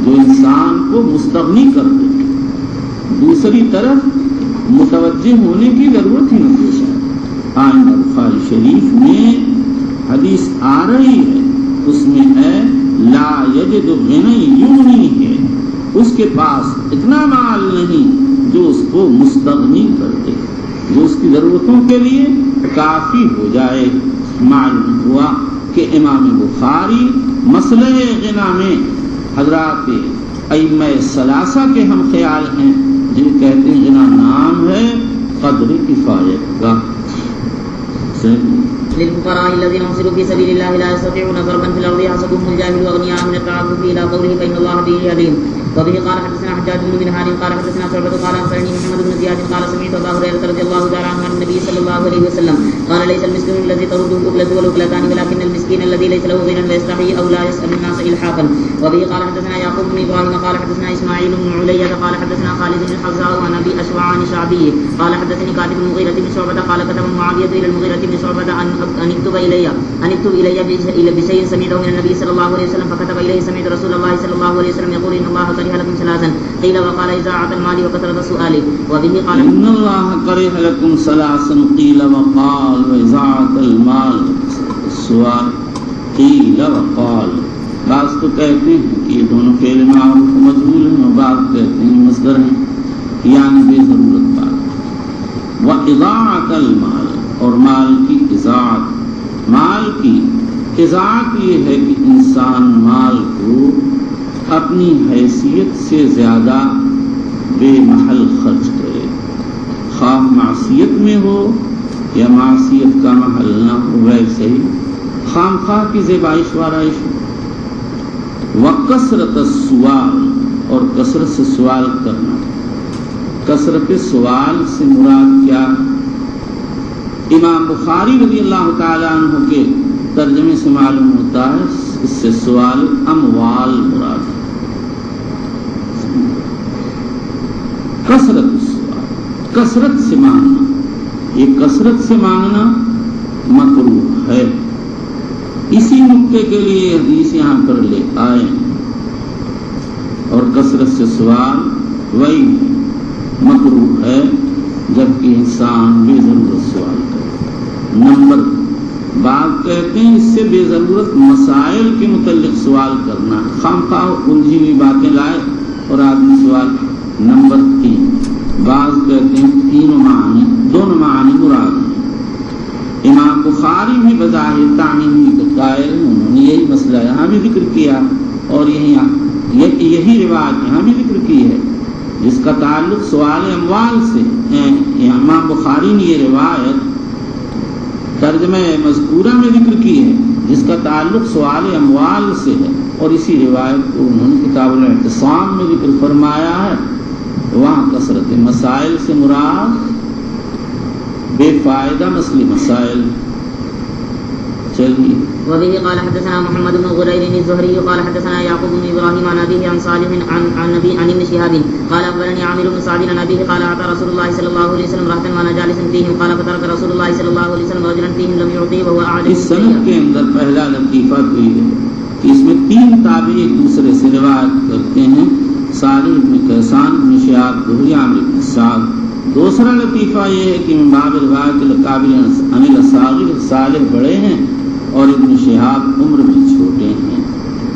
جو انسان کو مستغنی کر دے، دوسری طرف متوجہ ہونے کی ضرورت ہی نہ پیش ہے. آئندہ بخاری شریف میں حدیث آ رہی ہے، اس میں ہے لا یجد غنی یغنی ہے، اس کے پاس اتنا مال نہیں جو اس کو مستغنی کر دے، جو اس کی ضرورتوں کے لیے کافی ہو جائے. معلوم ہوا کہ امام بخاری مسئلہ غنا میں حضرات ائمہ ثلاثہ کے ہم خیال ہیں، جن کہتے ہیں غنا نام ہے قدر کفایت کا. للفقراء الذين انفقوا في سبيل الله لا يستطيعون ضربا في الارض يحسبهم الجاهل اغنياء من التعفف الى قوله فان الله به عليم. وبه قال حدثنا حجاج بن منهار قال حدثنا شعبة قال اخبرني محمد بن زياد قال سمعت ابا هريرة رضي الله تعالى عنه عن النبي صلى الله عليه وسلم قال ليس المسكين الذي ترده الأكلة والأكلتان ولكن المسكين الذي ليس له غنى ويستحيي او لا يسأل الناس الحافا. وبه قال حدثنا يعقوب بن ابراهيم قال حدثنا اسماعيل بن علية قال حدثنا خالد بن الحذاء عن ابي اشوع عن شعبي قال حدثني كاتب المغيرة بن شعبة قال كتب معاوية الى المغيرة بن شعبة ان اكتب الي بشيء سمعته من النبي صلى الله عليه وسلم فكتب اليه سمعت رسول الله صلى الله عليه وسلم يقول ان الله كره لكم ثلاثا قيل وقال اذاعة المال وكثرة السؤال. وبه قال ان الله كره لكم ثلاثا قيل وقال واذاعة المال السؤال قيل وقال. بعض تو کہتے ہیں کہ یہ دونوں فعل معروف مجهول ہیں، اور بعض کہتے ہیں مصدر ہیں، یعنی بے ضرورت بات. واذاعة المال، اور مال کی اذاعت. مال کی اذاعت یہ ہے کہ انسان مال کو اپنی حیثیت سے زیادہ بے محل خرچ کرے، خواہ معصیت میں ہو یا معصیت کا محل نہ ہو، ویسے ہی خام خواہ کی زیبائش وارائش ہو. وکثرت السؤال، اور کثرت سے سوال کرنا. کثرت سوال سے مراد کیا؟ امام بخاری رضی اللہ تعالیٰ عنہ کے ترجمے سے معلوم ہوتا ہے اس سے سوال اموال مراد ہے. کثرت السؤال، کثرت سے مانگنا. یہ کثرت سے مانگنا مکروہ ہے. اسی نقطے کے لیے حدیث یہاں پر لے آئے. اور کثرت سے سوال وہی مکروہ ہے جبکہ انسان بے ضرورت سوال کرے. نمبر بعض کہتے ہیں اس سے بے ضرورت مسائل کے متعلق سوال کرنا، خام خواہ الجھی ہوئی باتیں لائے اور آدمی سوال. نمبر 3 بعض کہتے ہیں تینوں معنی، دونوں معنی مراد ہیں. امام بخاری بھی بظاہر تعمیمی کے قائل، انہوں نے یہی مسئلہ یہاں بھی ذکر کیا اور یہی روایت یہاں بھی ذکر کی ہے جس کا تعلق سوال اموال سے. امام بخاری نے یہ روایت ترجمہ مذکورہ میں ذکر کی ہے جس کا تعلق سوال اموال سے ہے، اور اسی روایت کو انہوں نے کتاب الاعتصام میں ذکر فرمایا ہے. وہاں کثرت مسائل سے مراد بے فائدہ مسئلے مسائل. چلیے. وبه قال حدثنا محمد بن غرير الزهري قال حدثنا يعقوب بن ابراهيم عن ابيه عن صالح عن ابن شهاب قال اخبرني عامر بن سعد عن ابيه قال اتى رسول الله صلى الله عليه وسلم رهطا وانا جالس فيهم قال فترك رسول الله صلى الله عليه وسلم رجلا فيهم لم يعطيه وهو اعلم. اس سند کے اندر پہلا لطیفہ تو یہ ہے کہ اس میں 3 تابعی ایک دوسرے سے روایت کرتے ہیں، صالح بن کیسان بن شہاب زہری عامر بن سعد. دوسرا لطیفہ یہ ہے کہ من باب روایت القابل عن الاصاغر، صالح بڑے ہیں اور ابن شہاب عمر میں چھوٹے ہیں.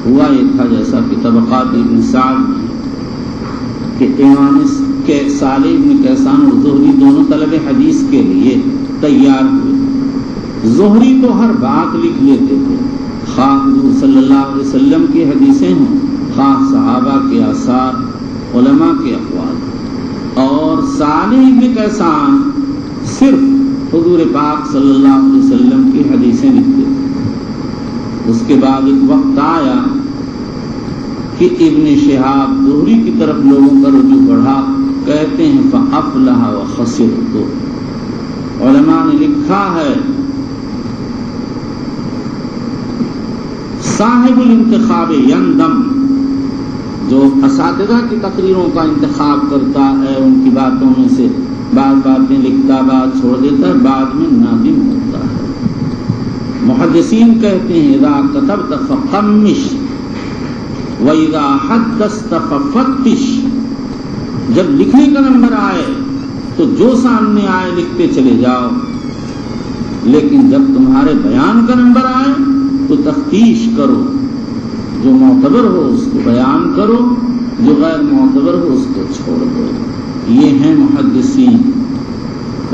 ہوا یہ تھا جیسا کہ طبقات ابن سعد میں کہ امام کے صالح ابن کیسان اور زہری دونوں طلب حدیث کے لیے تیار ہوئے. زہری تو ہر بات لکھ لیتے تھے، خواہ حضور صلی اللہ علیہ وسلم کی حدیثیں ہوں، خواہ صحابہ کے آثار، علماء کے اقوال. اور صالح ابن کیسان صرف حضور پاک صلی اللہ علیہ وسلم کی حدیثیں لکھتے تھے. اس کے بعد ایک وقت آیا کہ ابن شہاب زہری کی طرف لوگوں کا رجوع بڑھا کہتے ہیں فَأَفْلَحَ وَخَسِرَ. تو علماء نے لکھا ہے صاحب الانتخاب یندم، جو اساتذہ کی تقریروں کا انتخاب کرتا ہے، ان کی باتوں میں سے بعض باتیں لکھتا، بعض چھوڑ دیتا ہے، بعد میں نادم ہوتا ہے. محدثین کہتے ہیں اذا کتبت فقمش واذا حدثت ففتش. جب لکھنے کا نمبر آئے تو جو سامنے آئے لکھتے چلے جاؤ، لیکن جب تمہارے بیان کا نمبر آئے تو تفتیش کرو، جو معتبر ہو اس کو بیان کرو، جو غیر معتبر ہو اس کو چھوڑ دو. یہ ہیں محدثین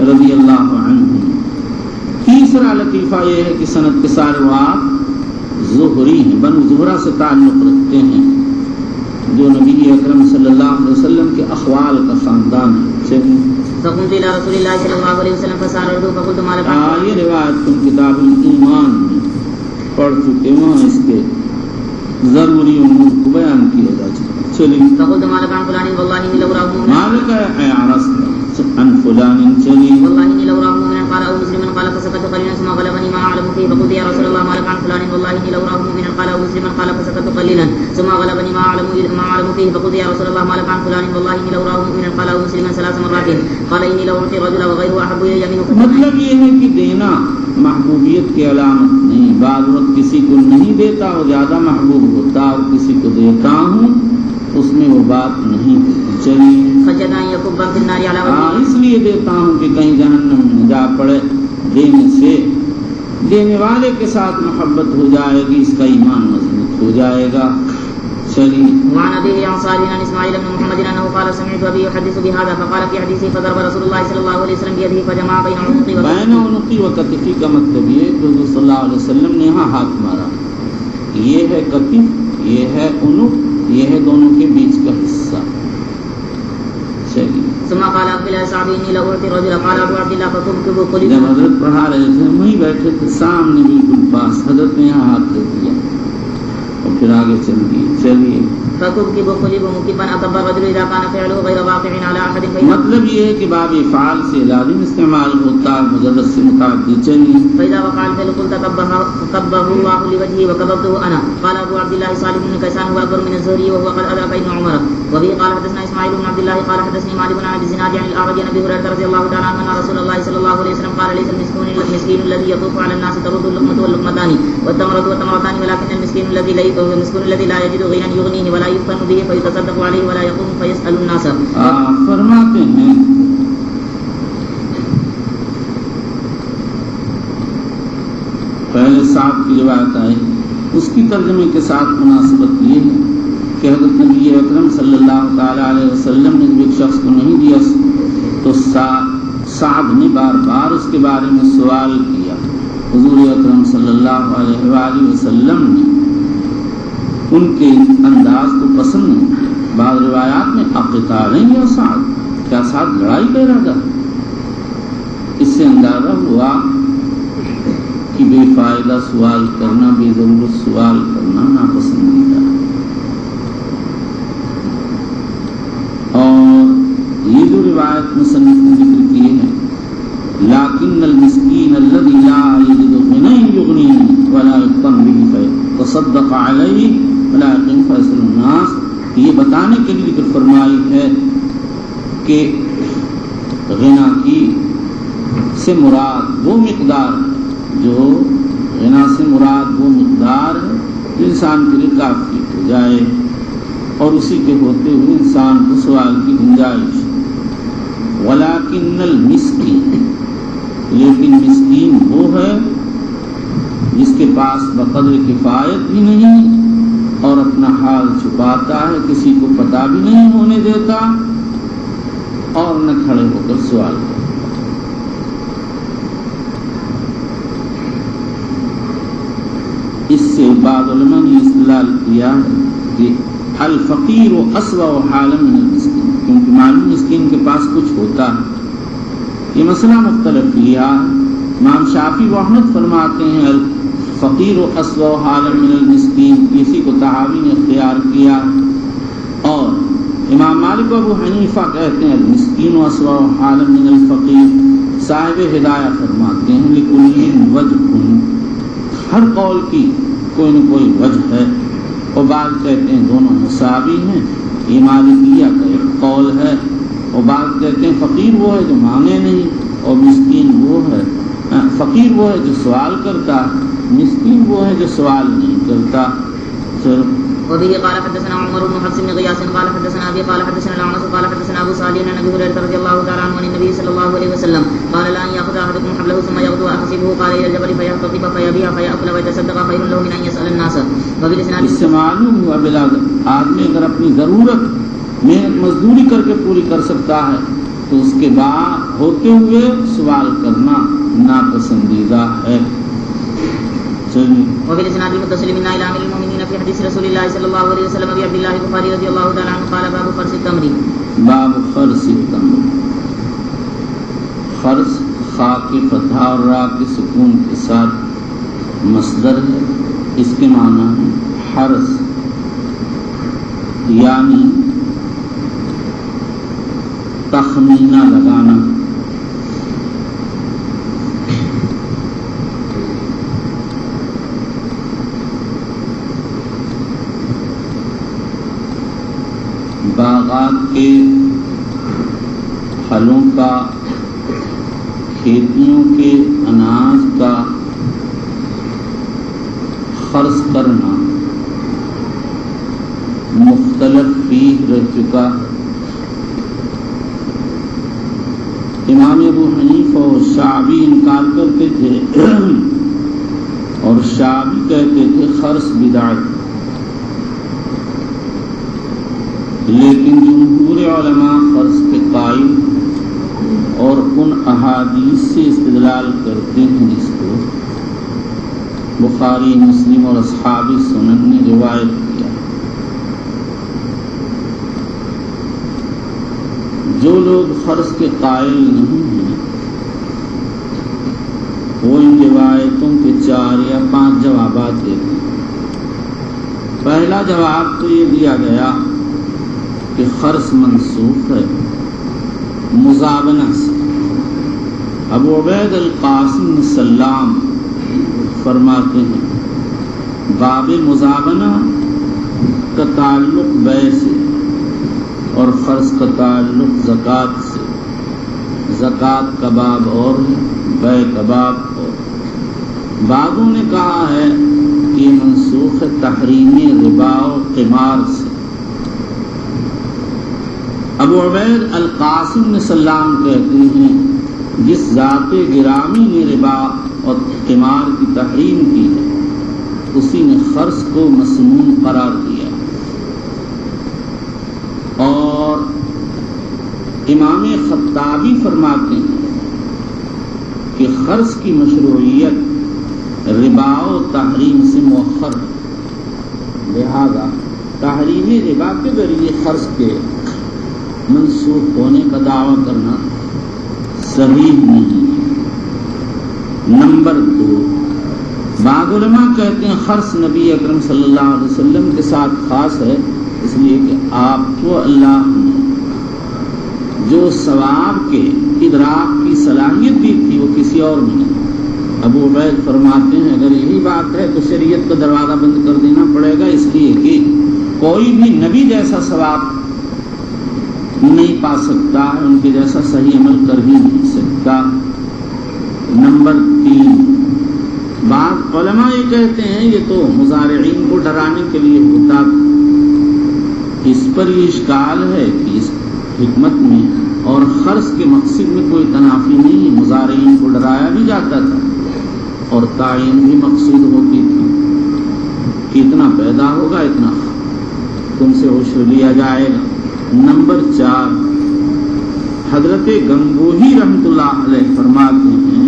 رضی اللہ عنہ. تیسرا لطیفہ یہ ہے کہ سند کے سارے روات زہری ہیں، بنو زہرہ سے تعلق رکھتے ہیں، جو نبی اکرم صلی اللہ علیہ وسلم کے اخوال کا خاندان ہے. فقمت الى رسول الله صلی اللہ علیہ وسلم فسألته فقلت ما لك. یہ روایت تم کتاب الایمان میں پڑھ چکے، وہاں اس کے ضروری امور کو بیان کیا جا چکا. چلیے فقلت ما لك عن فلان والله اني لو راه مؤمنا. مالک ہے عرست عن فلان. چلیے والله اني لو راه مؤمنا قال او مسلما قال فسكت قليلا ثم غلبني ما اعلم فيه فقلت يا رسول الله ما لك عن فلان والله اني لو راه مؤمنا قال او مسلما قال فسكت قليلا ثم غلبني ما اعلم فيه فقلت يا رسول الله ما لك عن فلان والله اني لو راه مؤمنا قال او مسلما 3 مرات قال اني لو اعطي الرجل وغيره احب الي منه. مطلب یہ ہے کہ دینا محبوبیت کی علامت نہیں. بعض وقت کسی کو نہیں دیتا وہ زیادہ محبوب ہوتا، اور کسی کو دیتا ہوں اس میں وہ بات نہیں ہوتی. چلیے خشیت ان يكب في النار على وجهه. اس لیے دیتا ہوں کہ کہیں جہنم میں جا پڑے. دینے سے دینے والے کے ساتھ محبت ہو جائے گی، اس کا ایمان مضبوط ہو جائے گا. چلیے وعن ابي عن صالح عن اسماعيل بن محمد انه قال سمعت ابي يحدث بهذا فقال في حديثه فضرب رسول الله صلى الله عليه وسلم بيده فجمع بين عنقي وكتفي کا مطلب یہ کہ حضور صلی اللہ علیہ وسلم نے یہاں ہاتھ مارا. یہ ہے کتف، یہ ہے عنق، یہ ہے دونوں کے بیچ کا حصہ. چلیے ثم قال ابن الصحابي اني لو اعطي الرجل قال ابو عبد الله فكتب قلت. جب حضرت پڑھا رہے تھے وہیں بیٹھے تھے سامنے بالکل پاس، حضرت نے یہاں ہاتھ دے دیا اور پھر آگے چل دی. چلیے فكتب قلب مكبا اكب الرجل اذا كان فعله غير واقع على احد. مطلب یہ ہے کہ باب افعال سے لازم استعمال ہوتا ہے، مجرد سے متعدی. چلیے فاذا وقع الفعل قلت كبه الله لوجهه وكببته انا. قال ابو عبد الله صالح بن كيسان هو اكبر من الزهري وهو قد ادرك ابن عمر. وبه قال حدثنا اسماعيل بن عبد الله قال حدثني مالك بن ابي الزناد عن الاعرج عن ابي هريره رضي الله تعالى عنه ان رسول الله صلى الله عليه وسلم قال ليس المسكين الذي يطوف على الناس ترد اللقمه واللقمتان والتمره والتمرتان ولكن المسكين الذي لا يجد غنى يغنيه ولا يفتن به فيتصدق عليه ولا يقوم فيسأل الناس. فرماتے ہیں پہلے صاحب کی روایت آئی، اس کی ترجمے کے ساتھ مناسبت یہ ہے کہ حضرت نبی اکرم صلی اللہ تعالی علیہ وسلم نے ایک شخص کو نہیں دیا تو صاحب نے بار بار اس کے بارے میں سوال کیا. حضور اکرم صلی اللہ علیہ وآلہ وسلم نے ان کے انداز کو پسند نہیں کیا. بعض روایات میں اقتالیں یا سعد، کیا سعد لڑائی کر رہا تھا؟ اس سے اندازہ ہوا کہ بے فائدہ سوال کرنا، بے ضرورت سوال کرنا ناپسندیدہ ہے. اور یہ جو روایت مصنف نے ذکر کی ہے لیکن المسکین الذی لا یجد غنی یغنی ولا یفتن به فیتصدق علیہ ولا یقوم فیسأل الناس، یہ بتانے کے لیے ذکر فرمائی ہے کہ غنا کی سے مراد وہ مقدار ہے، جو غنا سے مراد وہ مقدار ہے جو انسان کے لیے کافی ہو جائے اور اسی کے ہوتے ہوئے انسان کو سوال کی گنجائش. ولیکن المسکین، لیکن مسکین وہ ہے جس کے پاس بقدر کفایت بھی نہیں اور اپنا حال چھپاتا ہے، کسی کو پتہ بھی نہیں ہونے دیتا اور نہ کھڑے ہو کر سوال کرتا. اس سے بعض علماء نے استدلال کیا کہ الفقیر و اسوأ حالا من المسکین، کیونکہ معلوم مسکین کے پاس کچھ ہوتا ہے. یہ مسئلہ مختلف کیا. امام شافعی و احمد فرماتے ہیں الفقیر و اسوأ حالا من المسکین، کسی کو تحاوی نے اختیار کیا. اور امام مالک و ابو حنیفہ کہتے ہیں المسکین و اسوأ حالا من الفقیر، صاحب ہدایہ فرماتے ہیں لکل وجہ، ہر قول کی کوئی نہ کوئی وجہ ہے، اور بعض کہتے ہیں دونوں مساوی ہیں، یہ مالکیہ کا ایک قول ہے، اور بعض کہتے ہیں فقیر وہ ہے جو مانگے نہیں، اور مسکین وہ ہے، فقیر وہ ہے جو سوال کرتا، مسکین وہ ہے جو سوال نہیں کرتا۔ پھر وبه قال حدثنا عمر بن حفص بن غياث قال حدثنا ابي قال حدثنا الاعمش قال حدثنا ابو صالح عن ابي هريره رضي الله تعالى عنه عن النبي صلى الله عليه وسلم قال لا ان ياخذ احدكم حبله ثم يغدو احسبه قال الى الجبل فيهتطب فيبيع فياكل ويتصدق خير له من ان يسال الناس۔ اس سے معلوم ہوا بلا آدمی اگر اپنی ضرورت محنت مزدوری کر کے پوری کر سکتا ہے تو اس کے بعد ہوتے ہوئے سوال کرنا ناپسندیدہ ہے۔ وبالاسناد المتصل من الى امير المؤمنين في حديث رسول الله صلى الله عليه وسلم ابي عبد الله البخاري رضي الله تعالى عنه قال باب فرس التمر، باب فرس التمر، فرس خا کی فتحہ اور را کے سکون کے ساتھ مصدر ہے، اس کے معنی ہے حرس، یعنی تخمینہ لگانا۔ باغات کے پھلوں کا، کھیتیوں کے اناج کا خرچ کرنا مختلف فیہ رہ چکا۔ امام ابو حنیفہ اور شعبی انکار کرتے تھے اور شعبی کہتے تھے خرچ بدعت، لیکن جمہور علماء خرچ کے قائل اور ان احادیث سے استدلال کرتے ہیں جس کو بخاری، مسلم اور اصحاب سنن نے روایت کیا۔ جو لوگ خرچ کے قائل نہیں ہیں وہ ان روایتوں کے 4 یا 5 جوابات دیتے ہیں۔ پہلا جواب تو یہ دیا گیا کہ خرچ منسوخ ہے مزابنہ سے۔ ابو عبید القاسم بن سلام فرماتے ہیں باب مزابنہ کا تعلق بیع سے اور خرچ کا تعلق زکوٰۃ سے، زکوٰۃ کا باب اور ہے، بیع کا باب اور۔ بعضوں نے کہا ہے کہ یہ منسوخ ہے تحریم ربا و قمار سے۔ ابو عبید القاسم بن سلام کہتے ہیں جس ذات گرامی نے ربا اور قمار کی تحریم کی ہے اسی نے خرچ کو مسموم قرار دیا، اور امام خطابی فرماتے ہیں کہ خرچ کی مشروعیت ربا و تحریم سے مؤخر ہے، لہذا تحریم ربا کے ذریعے خرچ کے منسوخ ہونے کا دعویٰ کرنا صحیح نہیں ہے۔ نمبر 2، بعض علماء کہتے ہیں خرچ نبی اکرم صلی اللہ علیہ وسلم کے ساتھ خاص ہے، اس لیے کہ آپ کو اللہ نے جو ثواب کے ادراک کی صلاحیت دی تھی وہ کسی اور میں نہیں۔ ابو عبید فرماتے ہیں اگر یہی بات ہے تو شریعت کا دروازہ بند کر دینا پڑے گا، اس لیے کہ کوئی بھی نبی جیسا ثواب نہیں پا سکتا ہے، ان کے جیسا صحیح عمل کر ہی نہیں سکتا۔ نمبر 3، بعض علماء یہ کہتے ہیں یہ تو مزارعین کو ڈرانے کے لیے ہوتا، اس پر یہ اشکال ہے کہ اس حکمت میں اور خرچ کے مقصد میں کوئی تنافی نہیں، مزارعین کو ڈرایا بھی جاتا تھا اور تعین بھی مقصود ہوتی تھی کہ اتنا پیدا ہوگا، اتنا تم سے عشر لیا جائے گا۔ نمبر 4، حضرت گنگوہی رحمۃ اللہ علیہ فرماتے ہیں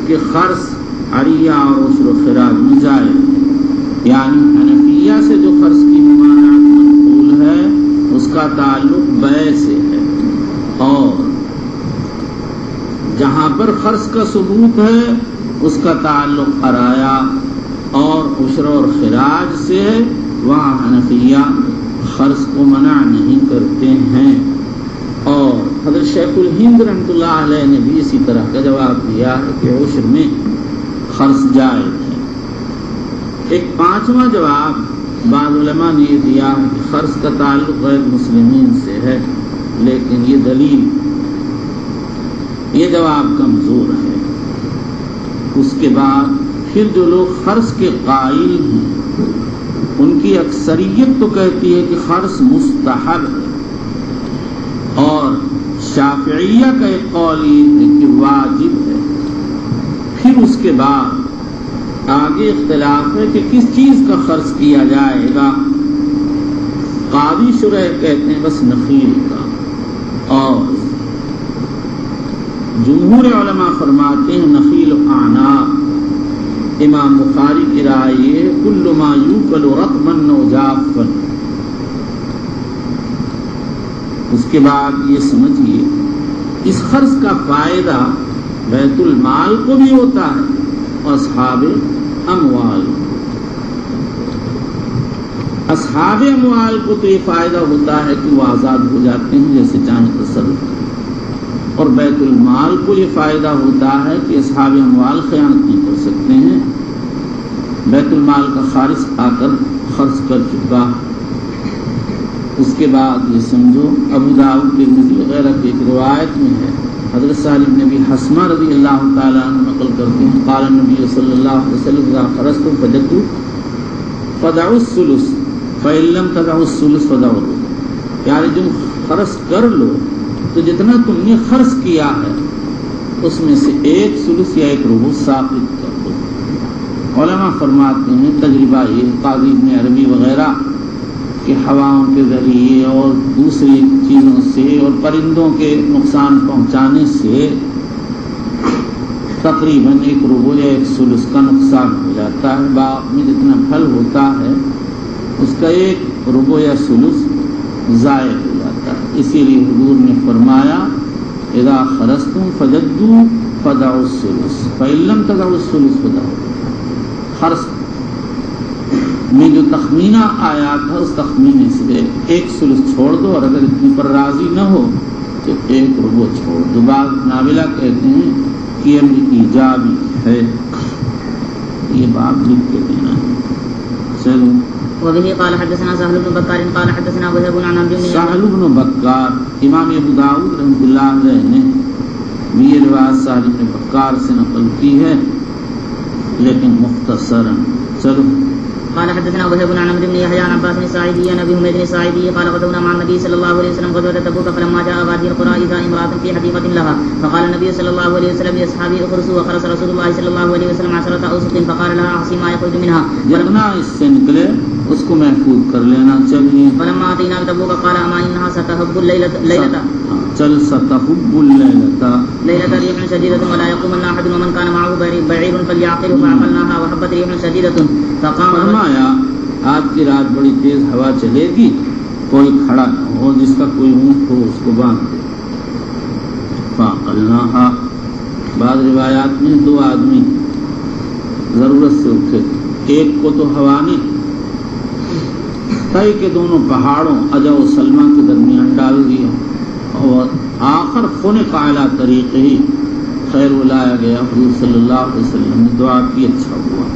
کہ خرچ عریہ اور عشر و خراج میں جائز، یعنی حنفیہ سے جو خرچ کی ممانعت منقول ہے اس کا تعلق بیع سے ہے، اور جہاں پر خرچ کا ثبوت ہے اس کا تعلق عرایا اور عشر اور خراج سے ہے، وہاں حنفیہ خرچ کو منع نہیں کرتے ہیں. اور حضرت شیخ الہند رحمۃ اللہ علیہ نے بھی اسی طرح کا جواب دیا ہے کہ عشر میں خرچ جائز ہے. ایک پانچواں جواب بعض علماء نے یہ دیا ہے کہ خرچ کا تعلق غیر مسلمین سے ہے، لیکن یہ جواب کمزور ہے. اس کے بعد پھر جو لوگ خرچ کے قائل ہیں ان کی اکثریت تو کہتی ہے کہ خرچ مستحب ہے، اور شافعیہ کا ایک قول یہ ہے کہ واجب ہے. پھر اس کے بعد آگے اختلاف ہے کہ کس چیز کا خرچ کیا جائے گا. قاضی شرح کہتے ہیں بس نخیل کا، اور جمہور علماء فرماتے ہیں نخیل و اعناب. امام بخاری کی رائے یہ ہے کل ما یوکل رطبا و جافا. اس کے بعد یہ سمجھیے اس خرچ کا فائدہ بیت المال کو بھی ہوتا ہے اور اصحاب اموال کو تو یہ فائدہ ہوتا ہے کہ وہ آزاد ہو جاتے ہیں جیسے چاہیں تصرف کریں، اور بیت المال کو یہ فائدہ ہوتا ہے کہ اصحاب اموال خیانت نہیں کر سکتے ہیں. بیت المال کا خارج آ کر خرچ کر چکا. اس کے بعد یہ سمجھو ابو داؤد ترمذی وغیرہ کی ایک روایت میں ہے، حضرت سالم بن ابی حسمہ رضی اللہ تعالیٰ عنہ نقل کرتے ہیں قال النبی صلی اللہ علیہ وسلم اذا خرجتم فجدوا فدعوا الثلث فإن لم تدعوا الثلث فدعوا الربع. یعنی تم خرچ کر لو تو جتنا تم نے خرچ کیا ہے اس میں سے ایک ثلث یا ایک ربع ثابت کر دو. علماء فرماتے ہیں تجربہ یہ قاضی ابن عربی وغیرہ کہ ہواؤں کے ذریعے اور دوسری چیزوں سے اور پرندوں کے نقصان پہنچانے سے تقریباً ایک ربع یا ایک ثلث کا نقصان ہو جاتا ہے. باغ میں جتنا پھل ہوتا ہے اس کا ایک ربع یا ثلث ضائع ہو جاتا ہے. اسی لیے حضور نے فرمایا اذا خرجتم فجدوا فدعوا الثلث فإن لم تدعوا الثلث فدعوا. خرچ میں جو تخمینہ آیا تھا اس تخمینے سے ایک ثلث چھوڑ دو، اور اگر اتنی پر راضی نہ ہو تو ایک ربع چھوڑ دو. بعض نابلہ کہتے ہیں کہ یہ ایجابی ہے، یہ بات لکھ کے دینا ہے. چلو وبه قال حدثنا سهل بن بكار قال حدثنا وهب عن عبد الله سهل بن بکار. امام ابو داؤد رحمۃ اللہ علیہ نے بھی یہ روایت سہل بن بکار سے نقل کی ہے لیکن مختصرا. چلو قال حدثنا وهب عن عمرو بن يحيى عن عباس بن الساعدي عن ابي حميد الساعدي قال غزونا مع النبي صلى الله عليه وسلم غزوة تبوك فلما جاء وادي القرى اذا امرأة في حديقة لها فقال النبي صلى الله عليه وسلم لاصحابه اخرسوا وخرس رسول الله صلى الله عليه وسلم 10 اوسق فقال لها احصي ما يخرج منها. جتنا اس سے نکلے اس کو محفوظ کر لینا چاہیے. فلما اتينا تبوك قال اما انها ستهب الليلة چل ستهب الليلة ريح شديدة ولا يقومن احد ومن كان معه بعير فليعقله فعقلناها وحبت ريح شديدة فقام. فرمایا آج کی رات بڑی تیز ہوا چلے گی، کوئی کھڑا نہ ہو، جس کا کوئی اونٹ ہو اس کو باندھ دے. فعقلناها بعض روایات میں 2 آدمی ضرورت سے اٹھے، ایک کو تو ہوا نے طے کے دونوں پہاڑوں اجا و سلمہ کے درمیان ڈال دیا، اور آخر خنق علی طریقہ ہی خیر لایا گیا. حضور صلی اللہ علیہ وسلم نے دعا کی، اچھا ہوا.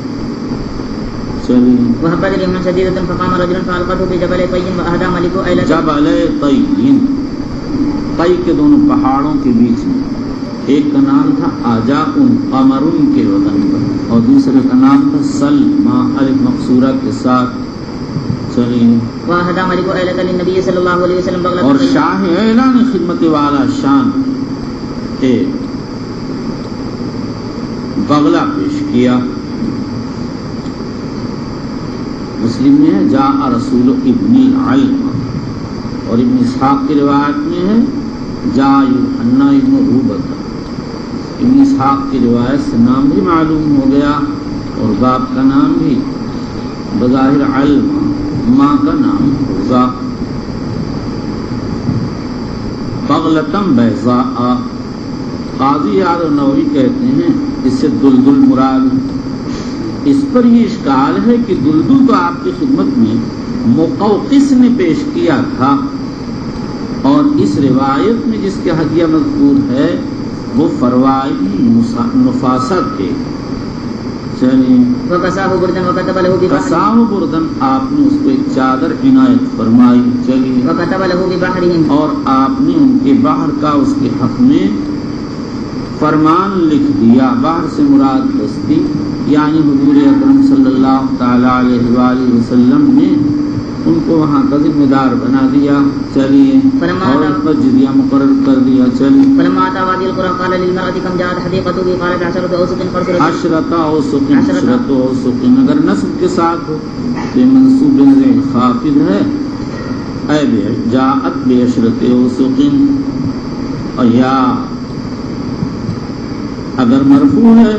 وحبت ريح شديدة فقام رجل فألقته بجبل طي وأهدى ملك أيلة. جبل طي، طي کے دونوں پہاڑوں کے بیچ میں، ایک کا نام تھا آجا قمر کے وطن پر، اور دوسرے کا نام تھا سلمہ الف مقصورہ کے ساتھ. چلیے وأهدى ملك أيلة للنبي صلى الله عليه وسلم بغلة. اور شاہ اعلان خدمت والا شان ایک بغلہ پیش کیا. مسلم میں ہے جاء رسول ابن العلم، اور ابن اسحاق کی روایت میں ہے جاء یوحنا ابن روبۃ. ابن اسحاق کی روایت سے نام بھی معلوم ہو گیا اور باپ کا نام بھی بظاہر علم، ماں کا نام ہوگا. بغلتم بیضاء. قاضی یار نووی کہتے ہیں اس سے دلدل مراد. اس پر یہ اشکال ہے کہ دلدل تو آپ کی خدمت میں مقوقس نے پیش کیا تھا، اور اس روایت میں جس کے ہدیہ مذکور ہے وہ فروائی نفاسہ تھے. چلیے وَكَسَاهُ بُرْدًا وَكَتَبَ لَهُ بِبَحْرِهِ کساہ بردن، آپ نے اس کو ایک چادر عنایت فرمائی. چلیے وَكَتَبَ لَهُ بِبَحْرِهِمْ، اور آپ نے ان کے بحر کا اس کے حق میں فرمان لکھ دیا. بحر سے مراد بستی، یعنی حضور اکرم صلی اللہ تعالی علیہ وآلہ وسلم نے ان کو وہاں کا ذمہ دار بنا دیا. چلیے اور ان پر جزیہ مقرر کر دیا. چلیے فلما أتى وادي القرى قال للمرأة كم جاءت حديقته قالت 10 أوسق قرص عشرت اوسق، اگر نصب کے ساتھ ہو تو منصوب نظر خافض ہے. اے بے جاءت بعشرت اوسق، یا اگر مرفوع ہے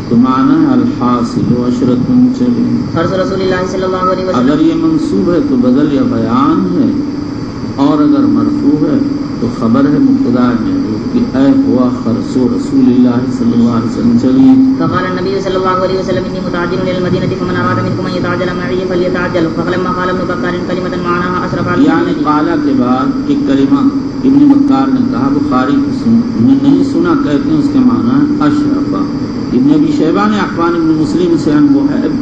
تو معنی ہے الحاصل عشرت. چلیے قرص رسول الله صلى الله عليه وسلم، اگر یہ منصوب ہے تو بدل یا بیان ہے، اور اگر مرفوع ہے تو خبر ہے مبتدا میں کہ اے ہوا خرس رسول اللہ صلی اللہ علیہ وسلم. چلیے فقال النبي صلى الله عليه وسلم إني متعجل إلى المدينة فمن أراد منكم أن يتعجل معي فليتعجل. فلما قال ابن بكار كلمة معناها أشرف على یعنی المدينة، قالا کے بعد ایک کلمہ ابن مکار نے کہا، بخاری نہیں سنا، کہتے ہیں اس کے معنی ہے اشرفا. ابن ابی شیبہ نے اخوان ابن مسلم سے عن وہب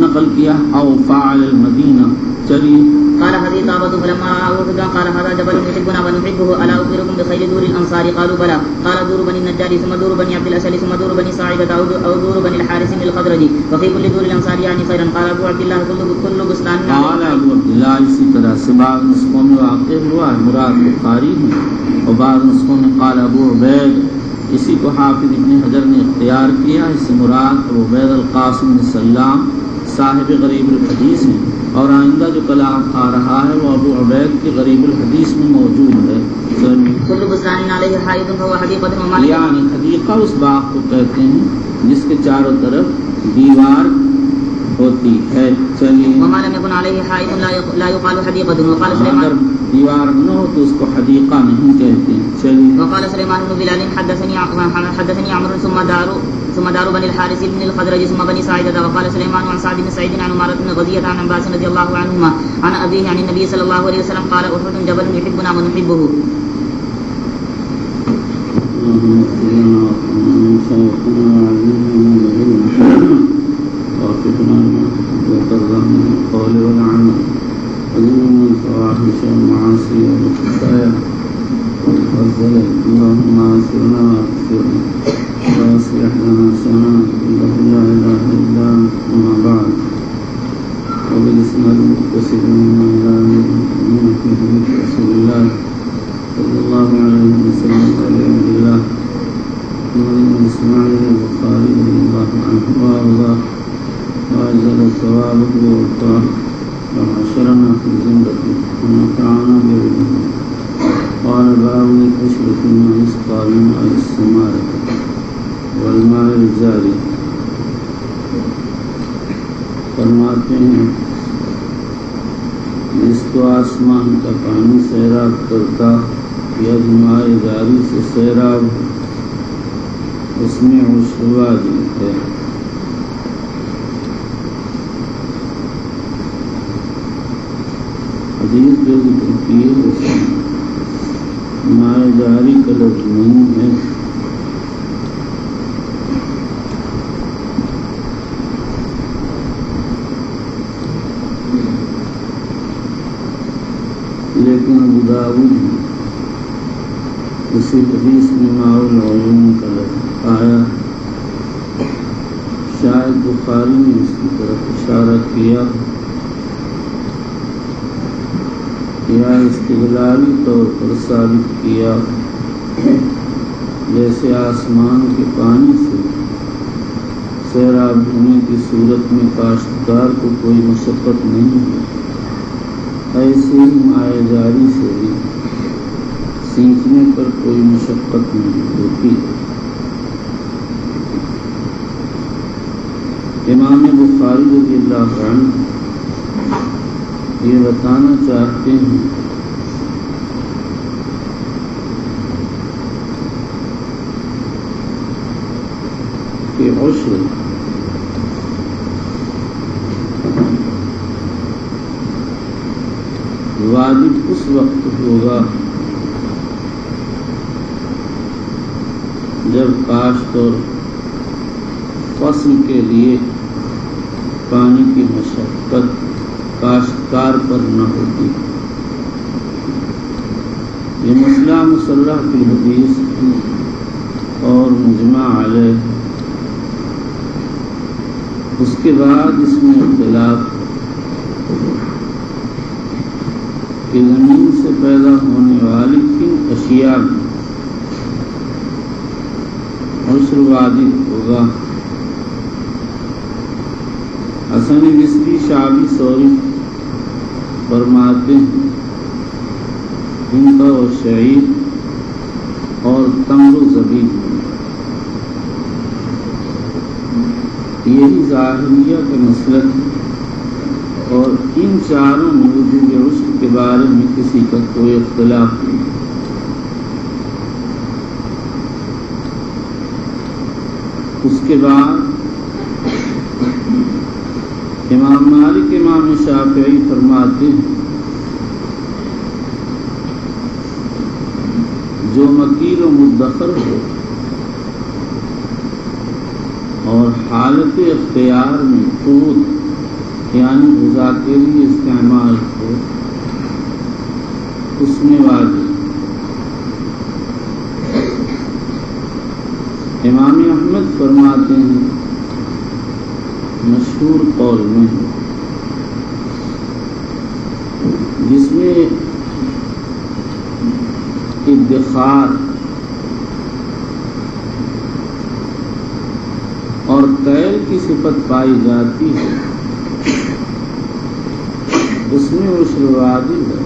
نقل کیا او فاعل المدینہ. چلیے قال هذه طابة فلما رأى وفدا قال هذا جبل يحبنا ونحبه ألا أخبركم بخير دور الأنصار قالوا بلى قال دور بني النجار ثم دور بني عبد الأشهل ثم دور بني ساعدة أو دور بني الحارث بن الخزرج وفي كل دور الأنصار يعني خيرا. قال أبو عبد الله كل بستان قال ابو عبداللہ. اسی طرح سے بعض نسخوں میں واقع ہوا ہے مراد بخاری ہے، اور بعض نسخوں میں قال ابو عبید. اسی کو حافظ ابن حجر نے اختیار کیا. اس سے مراد ابو عبید القاسم بن سلام صاحب غریب الحدیث ہیں، اور آئندہ جو کلام آ رہا ہے وہ ابو عبید کے غریب الحدیث میں موجود ہے. كل بستان عليه حائط فهو حديقة ومالك، یعنی حدیقہ اس باغ کو کہتے ہیں جس کے چاروں طرف دیوار ہوتی ہے. چلیے وما لم يكن عليه حائط لا يقال حديقة. وقال اگر سليمان دیوار نہ ہو تو اس کو حدیقہ نہیں کہتے ہیں. چلیے وقال سليمان بن بلال حدثني عمرو ثم دار بني الحارث بن الخزرج ثم بني ساعدة. وقال سليمان عن سعد بن سعيد عن عمارة بن غزية عن عباس رضي الله عنهما عن أبيه عن النبي صلى الله عليه وسلم قال أحد جبل يحبنا ونحبه. قول والعمل وذم الفواحش والمعاصي والخطايا والزلل. اللهم آسرنا واغفرنا واصلح لنا شأننا كله لا إله إلا أنت. أما بعد، وبالإسناد المتصل منا إلى في حديث رسول الله صلى الله عليه وسلم قال عبد الله بن إسماعيل البخاري رضي الله عنه وأرضاه وأجزل ثوابه ووفاه وحشرنا في زمرته ونفعنا بعلمه. قال باب العشرة ما يسقى من ماء السماء والماء الجاري. فرماتے ہیں جس کو آسمان کا پانی سیراب کرتا یا ماء جاری سے سیراب اس میں عشر واجب ہے. حدیث جو ذکر کی ہے اس میں ماء جاری کا لفظ نہیں ہے. لیکن ابو داؤد اسی حدیث میں ماء العیون کا لفظ آیا. شاید بخاری نے اس کی طرف اشارہ کیا یا استدلالی طور پر ثابت کیا جیسے آسمان کے پانی سے سیراب ہونے کی صورت میں کاشتکار کو کوئی مشقت نہیں ہے، ایسے ہی ماء جاری سے بھی سینچنے پر کوئی مشقت نہیں ہوتی. امام بخاری رضی اللہ عنہ یہ بتانا چاہتے ہیں کہ عشر واجب اس وقت ہوگا جب کاشت اور فصل کے لیے پانی کی مشقت کاشتکار پر نہ ہوتی. یہ مسئلہ مصرح فی الحدیث اور مجمع علیہ. اس کے بعد اس میں اختلاف کہ زمین سے پیدا ہونے والی کن اشیاء میں عشر واجب ہوگا. حسن بصری شعبی ثوری فرماتے ہیں ہندا و شعیر اور تمر و زبیب یہی ظاہریہ کا مسلک ہے اور ان چاروں میں وجوب عشر کے بارے میں کسی کا کوئی اختلاف نہیں. اس کے بعد امام مالک امام شافعی فرماتے ہیں جو مکیل و مدخر ہو اور حالت اختیار میں قوت یعنی غذا کے لیے استعمال ہو اس میں واجب. امام احمد فرماتے ہیں مشہور قول میں جس میں ادخار اور تیل کی صفت پائی جاتی ہے اس میں عشر واجب ہے.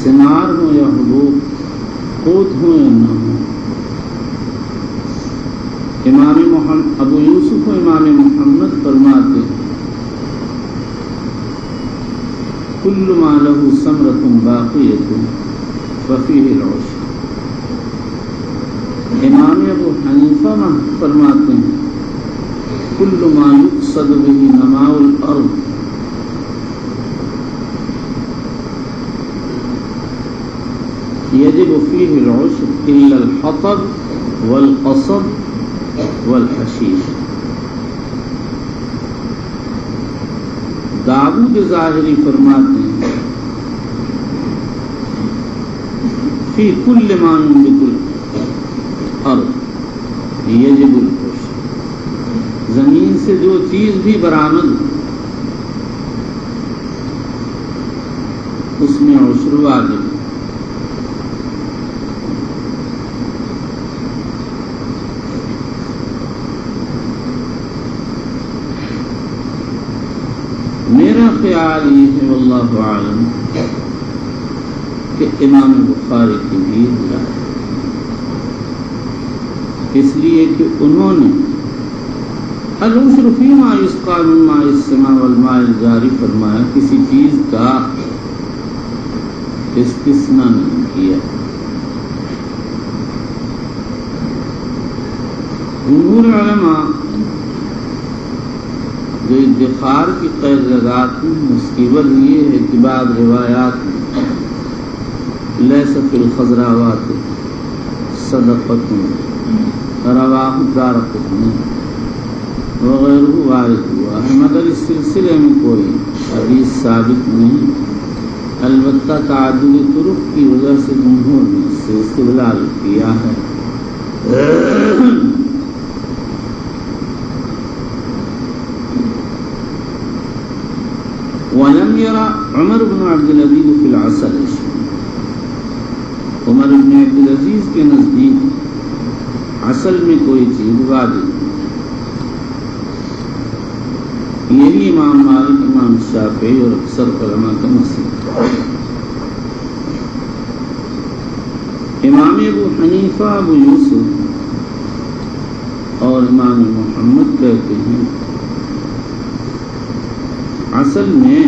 ثمار ہو یا حبوب، قوت ہو یا نہ ہو. امام ابو یوسف و امام محمد فرماتے کل ما له ثمرۃ باقیۃ ففیہ العشر. امام ابو حنیفہ فرماتے ہیں کل ما یقصد به نماء الارض یجب فیہ العشر الا الحطب والقصب والحشیش. داؤد ظاہری فرماتے ہیں فی کل ما ينبت الارض یجب العشر. زمین سے جو چیز بھی برآمد اس میں عشر واجب. میرا خیال یہ ہے واللہ عالم کہ امام بخاری کی بھی ہدایت، اس لیے کہ انہوں نے العشر فیما یسقى من ماء السماء والماء الجاری فرمایا، کسی چیز کا استثناء نہیں کیا. جمہور علماء جو ادخار کی قید لگاتی ہیں اس کی وجہ یہ ہے کہ بعض روایات میں لیس فی الخضراوات صدقۃ رواہ الدارقطنی وغیرہ وارد ہوا ہے، مگر اس سلسلے میں کوئی حدیث ثابت نہیں. البتہ تعدد طرق کی وجہ سے جمہور نے اس سے استدلال کیا ہے. وَلَمْ يَرَ عمر بن عبد العزیز فی العسل. عمر بن عبد العزیز کے نزدیک عسل میں کوئی چیز واجب نہیں. یہی امام مالک امام شافعی اور اکثر علماء کا مسلک. امام ابو حنیفہ ابو یوسف اور امام محمد کہتے ہیں اصل میں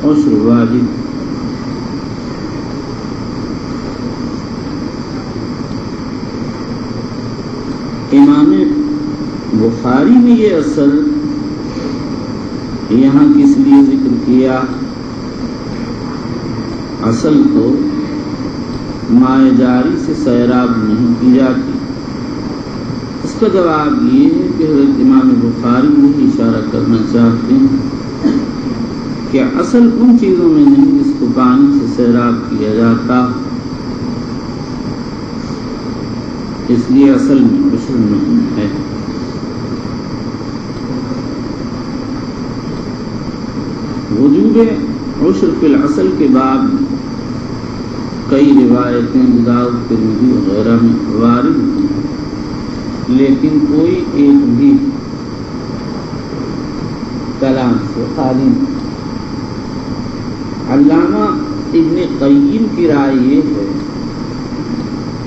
عشر واجب. امام بخاری نے یہ اصل یہاں کس لیے ذکر کیا اصل تو مائع جاری سے سیراب نہیں کی جاتی. اس کا جواب یہ ہے کہ حضرت امام بخاری یہی اشارہ کرنا چاہتے ہیں کہ اصل ان چیزوں میں نہیں جس کو پانی سے سیراب کیا جاتا، اس لیے اصل میں عشر نہیں ہے. وجوب عشر فی الاصل کے باب میں کئی روایتیں ابو داؤد ترمذی وغیرہ میں وارد ہیں، لیکن کوئی ایک بھی کلام سے خالی نہیں. علامہ ابن قیم کی رائے یہ ہے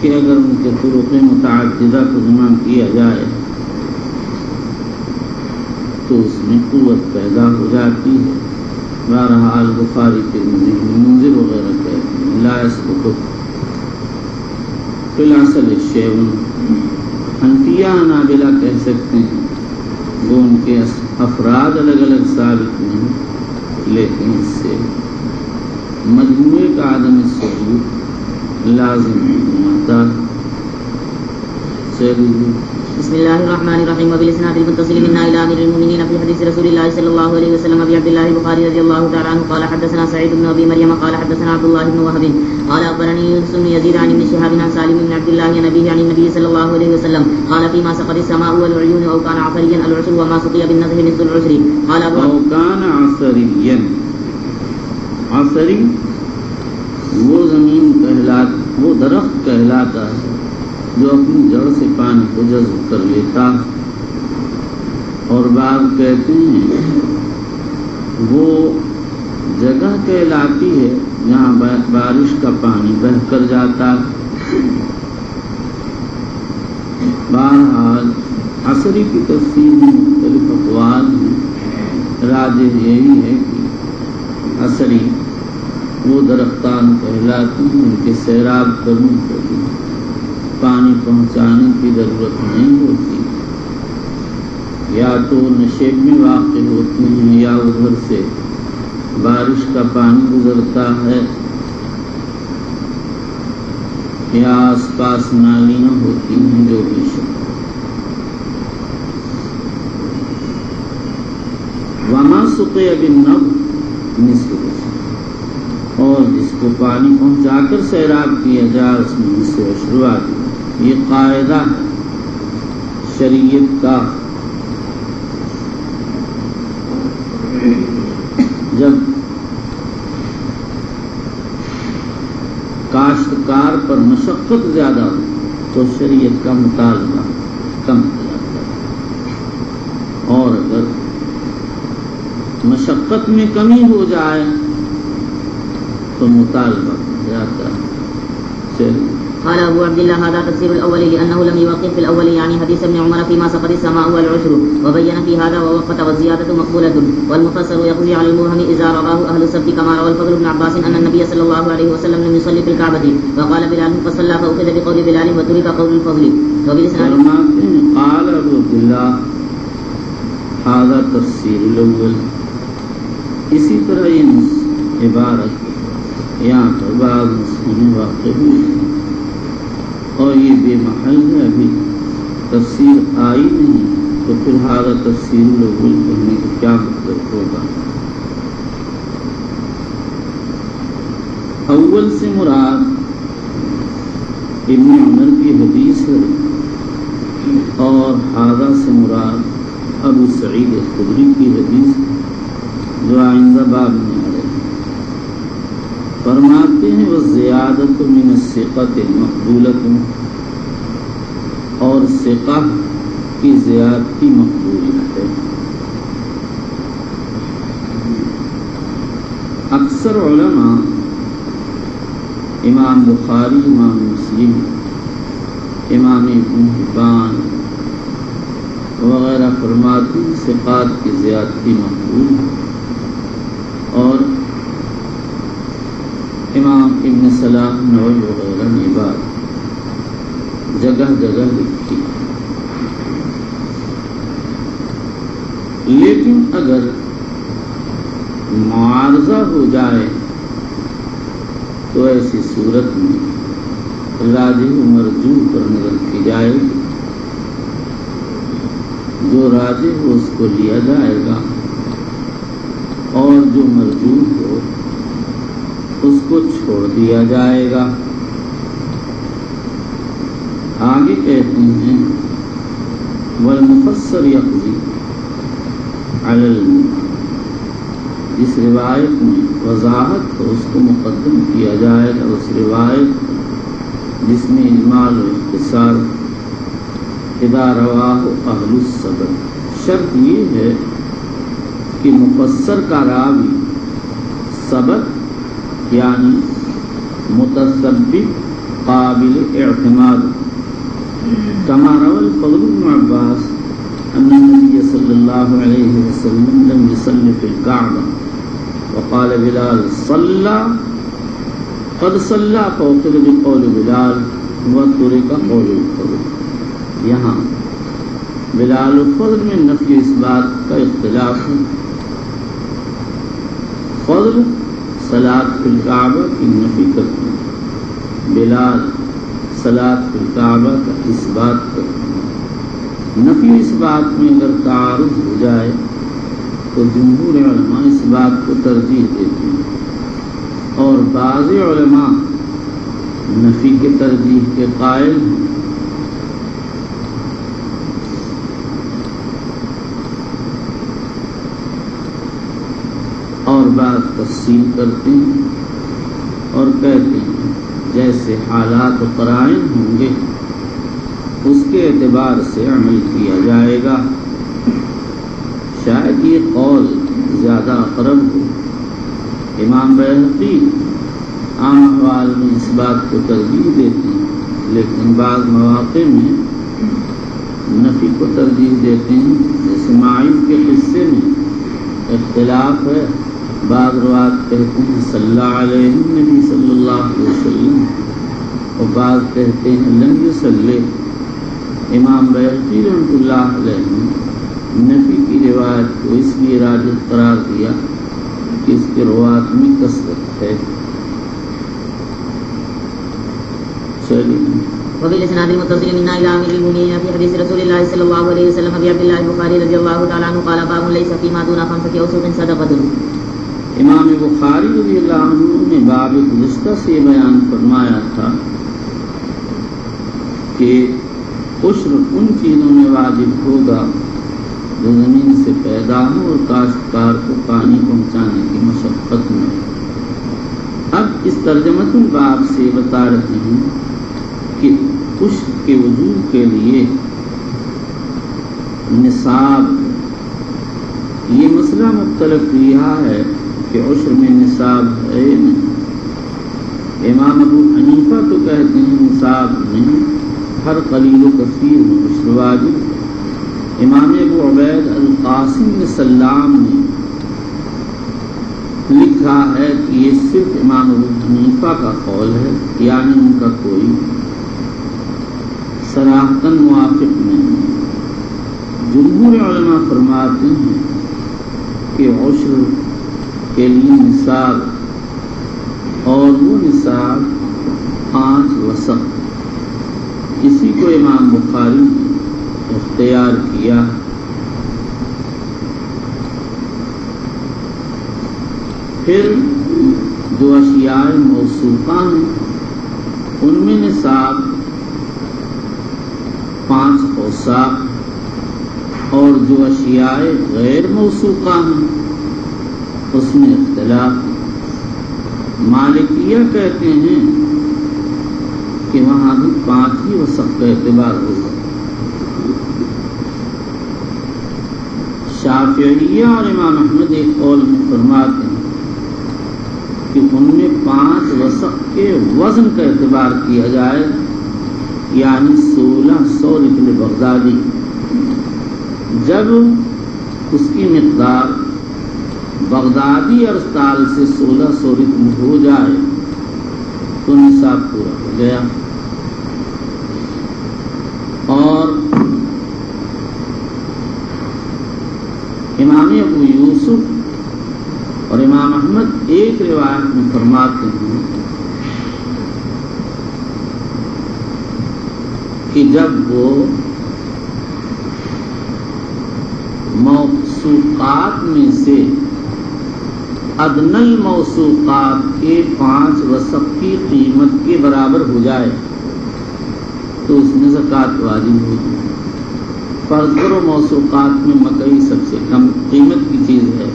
کہ اگر ان کے طرق متعددہ کو جمع کیا جائے تو اس میں قوت پیدا ہو جاتی ہے. بہرحال بخاری ترمذی منذر وغیرہ کہتے ہیں لا يسقط فی الاصل شیء. حنفیہ حنابلہ کہہ سکتے ہیں وہ ان کے افراد الگ الگ ثابت نہیں، لیکن اس سے مجموعے کا عدم ثبوت لازم نہیں آتا. بسم الله الرحمن الرحيم وبالاسناد المتصل منا الى امير المؤمنين في حديث رسول الله صلى الله عليه وسلم ابي عبد الله البخاري رضي الله تعالى عنه قال حدثنا سعيد بن ابي مريم قال حدثنا عبد الله بن وهب قال اخبرني يونس بن يزيد عن ابن شهاب عن سالم بن عبد الله عن ابيه عن النبي صلى الله عليه وسلم قال فيما سقط السماء والعيون او كان عصريا العشر وما سقي بالنضح مثل العشر قال او كان عصريا. عصری وہ زمین وہ درخت کہلاتا ہے جو اپنی جڑ سے پانی کو جذب کر لیتا، اور بعض کہتے ہیں وہ جگہ کہلاتی ہے جہاں بارش کا پانی بہہ کر جاتا. بہرحال عصری کی تفسیر میں مختلف اقوال ہیں. راجح یہی ہے کہ عصری وہ درختان کہلاتی ہیں ان کے سیراب کرنے کے لیے پانی پہنچانے کی ضرورت نہیں ہوتی، یا تو نشیب میں واقع ہوتے ہیں یا ادھر سے بارش کا پانی گزرتا ہے، یا آس پاس نالیاں ہوتی ہیں جو بھی وہاں سقی بالنضح مثل، اور جس کو پانی پہنچا کر سیراب کیا جائے اس میں نصف عشر آتی. یہ قاعدہ شریعت کا. جب کاشتکار پر مشقت زیادہ ہو تو شریعت کا مطالبہ کم ہو جاتا ہے، اور اگر مشقت میں کمی ہو جائے تو مطالبہ ہو جاتا ہے. چلیے. قال ابو عبد الله هذا تفسير الاول لانه لم يوقف في الاول يعني حديث ابن عمر فيما سقط السماء والعشر، وبين في هذا ووقت والزياده مقبوله، والمفسر يقضي على المبهم اذا رواه اهل السبت كما روى الفضل بن عباس ان النبي صلى الله عليه وسلم لم يصلي في الكعبه وقال بلال فصلى فاخذ بقول بلال وترك قول الفضل. قال ابو عبد الله هذا تفسير الاول. اسی طرح یہ عبارت یہاں پر بعض نسخوں میں واقع ہوئی اور یہ بے محل ہے، ابھی تفسیر آئی نہیں، تو پھر ہارا تفسیر الاول کرنے کا کیا مطلب ہوگا؟ اول سے مراد ابن عمر کی حدیث ہے، اور ہارا سے مراد ابو سعید خدری کی حدیث جو آئندہ باب میں آ رہی. فرماتے ہیں وَالزِّيَادَةُ مِنَ الثِّقَةِ مَقْبُولَةٌ، اور ثقہ کی زیادتی مقبول ہے. اکثر علماء امام بخاری، امام مسلم، امام ابن حبان وغیرہ فرماتے ہیں ثقات کی زیادتی مقبول ہے، اور امام ابن صلاح نووی وغیرہ نے بات جگہ جگہ لکھی. لیکن اگر معارضہ ہو جائے تو ایسی صورت میں راجح و مرجوح پر نظر کی جائے گی، جو راجح ہو اس کو لیا جائے گا اور جو مرجوح ہو اس کو چھوڑ دیا جائے گا۔ آگے کہتے ہیں والمفسر یقضی علی المجمل، جس روایت میں وضاحت ہو اس کو مقدم کیا جائے گا اس روایت جس میں اجمال و اختصار اذا رواہ اہل السبت۔ شرط یہ ہے کہ مفسر کا راوی سبت یعنی متثبت قابل اعتماد، كما روى الفضل بن عباس أن النبي صلى الله عليه وسلم لم يصلي في الكعبة وقال بلال صلى قد صلى فأخذ بقول بلال وترك قول الفضل۔ یہاں بلال الفضل میں نفی اس بات کا اختلاف ہے۔ فضل صلاۃ فی الکعبہ کی نفی کرتے ہیں، بلال صلاۃ فی الکعبہ کا اس بات کرتے ہیں۔ نفی اس بات میں اگر تعارض ہو جائے تو جمہور علماء اس بات کو ترجیح دیتے ہیں اور بعض علماء نفی کے ترجیح کے قائل ہیں۔ اور بعض تفصیل کرتے ہیں اور کہتے ہیں جیسے حالات و قرائن ہوں گے اس کے اعتبار سے عمل کیا جائے گا۔ شاید یہ قول زیادہ اقرب ہو۔ امام بیہقی عام احوال میں اس بات کو ترجیح دیتے ہیں، لیکن بعض مواقع میں نفی کو ترجیح دیتے ہیں، جیسے معیز کے قصے میں اختلاف ہے۔ بعض روایت کہتے ہیں صلی اللہ علیہ نبی صلی اللہ علیہ وسلم اور بعض کہتے ہیں لم یصلی۔ امام بیہقی رحمۃ اللہ علیہ نے نفی کی روایت کو اس لیے راجح قرار دیا کہ اس کے روایت میں کثرت ہے۔ چلیے وفي الاسناد المتصل منا الى امير المؤمنين في حديث رسول الله صلى الله عليه وسلم ابي عبد الله البخاري رضي الله تعالى عنه قال باب ليس فيما دون خمسة اوسق صدقة۔ امام بخاری رضی اللہ عنہ نے باب گزشتہ سے بیان فرمایا تھا کہ عشر ان چیزوں میں واجب ہوگا جو زمین سے پیدا ہو اور کاشتکار کو پانی پہنچانے کی مشقت میں۔ اب اس ترجمۃ الباب سے بتا رہے ہیں کہ عشر کے وجوب کے لیے نصاب، یہ مسئلہ مختلف رہا ہے کہ عشر میں نصاب ہے نہیں۔ امام ابو حنیفہ تو کہتے ہیں نصاب میں ہر قلیل و کثیر میں عشر واجب۔ امام ابو عبید القاسم سلام نے لکھا ہے کہ یہ صرف امام ابو حنیفہ کا قول ہے، یعنی ان کا کوئی صراحتاً موافق نہیں۔ جمہور علماء فرماتے ہیں کہ عشر کے لیے نصاب اور وہ نصاب 5 وسق، اسی کو امام بخاری نے اختیار کیا۔ پھر جو اشیاء موصوفہ ہیں ان میں نصاب 5 اوساق، اور جو اشیاء غیر موصوفہ ہیں اس میں اختلاف۔ مالکیہ کہتے ہیں کہ وہاں بھی 5 ہی وسق کا اعتبار ہوگا۔ شافعیہ اور امام احمد ایک قول میں فرماتے ہیں کہ ان میں 5 وسق کے وزن کا اعتبار کیا جائے، یعنی 1600 رطل بغدادی۔ جب اس کی مقدار بغدادی ارسطال سے 1600 رطل ہو جائے تو نصاب پورا ہو گیا۔ اور امام ابو یوسف اور امام احمد ایک روایت میں فرماتے ہیں کہ جب وہ موثوقات میں سے ادنی الموثوقات کے 5 وسق کی قیمت کے برابر ہو جائے تو اس میں زکوٰۃ واجب ہوگی۔ فرض کرو موثوقات میں مکئی سب سے کم قیمت کی چیز ہے،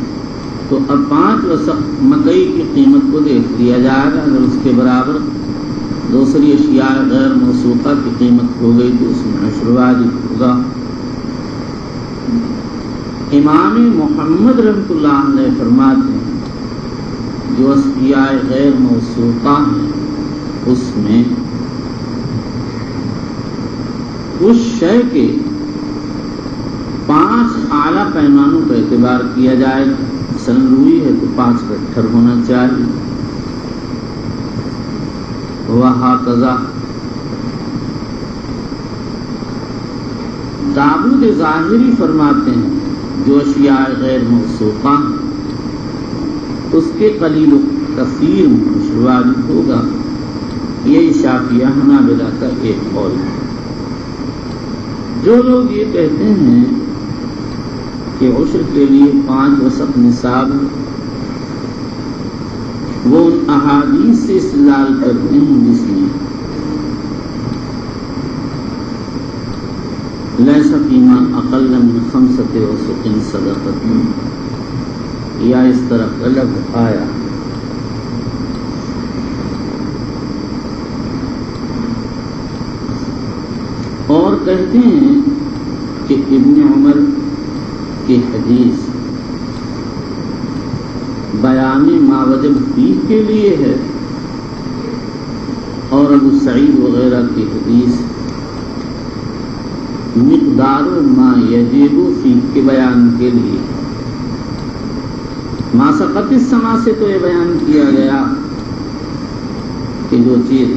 تو اب 5 وسق مکئی کی قیمت کو دیکھ لیا جائے گا، اگر اس کے برابر دوسری اشیاء غیر موثوقہ کی قیمت ہو گئی تو اس میں عشر واجب ہوگا۔ امام محمد رحمۃ اللہ علیہ فرماتے ہیں جو اشیاء غیر موثوقہ ہیں اس میں اس شے کے 5 اعلیٰ پیمانوں کا اعتبار کیا جائے گا۔ مثلاً روئی ہے تو 5 گٹھر ہونا چاہیے، وہکذا۔ داؤد ظاہری فرماتے ہیں جو اشیاء غیر موثوقہ ہیں اس کے قلیل و کثیر میں عشر واجب ہوگا۔ یہ شافعیہ حنابلہ کا ایک قول ہے۔ جو لوگ یہ کہتے ہیں کہ عشر کے لیے 5 وسق نصاب ہے، وہ ان احادیث سے استدلال کرتے ہیں جس میں لیس فیما اقل من 5 وسق صدقۃ یا اس طرح الگ آیا۔ اور کہتے ہیں کہ ابن عمر کی حدیث بیان ما وجب فیہ کے لیے ہے، اور ابو سعید وغیرہ کی حدیث مقدار ما یجب فیہ کے بیان کے لیے۔ ما سقط السما سے تو یہ بیان کیا گیا کہ جو چیز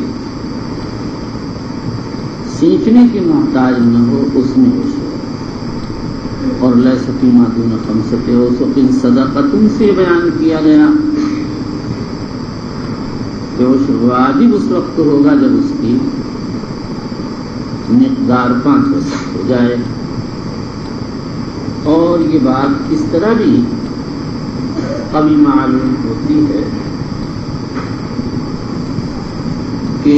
سیکھنے کی محتاج نہ ہو اس میں عشر، اور لیس فیما دون 5 وسق صدقۃ سے بیان کیا گیا کہ عشر واجب اس وقت ہوگا جب اس کی مقدار 5 وسق ہو جائے۔ اور یہ بات اس طرح بھی ابھی معلوم ہوتی ہے کہ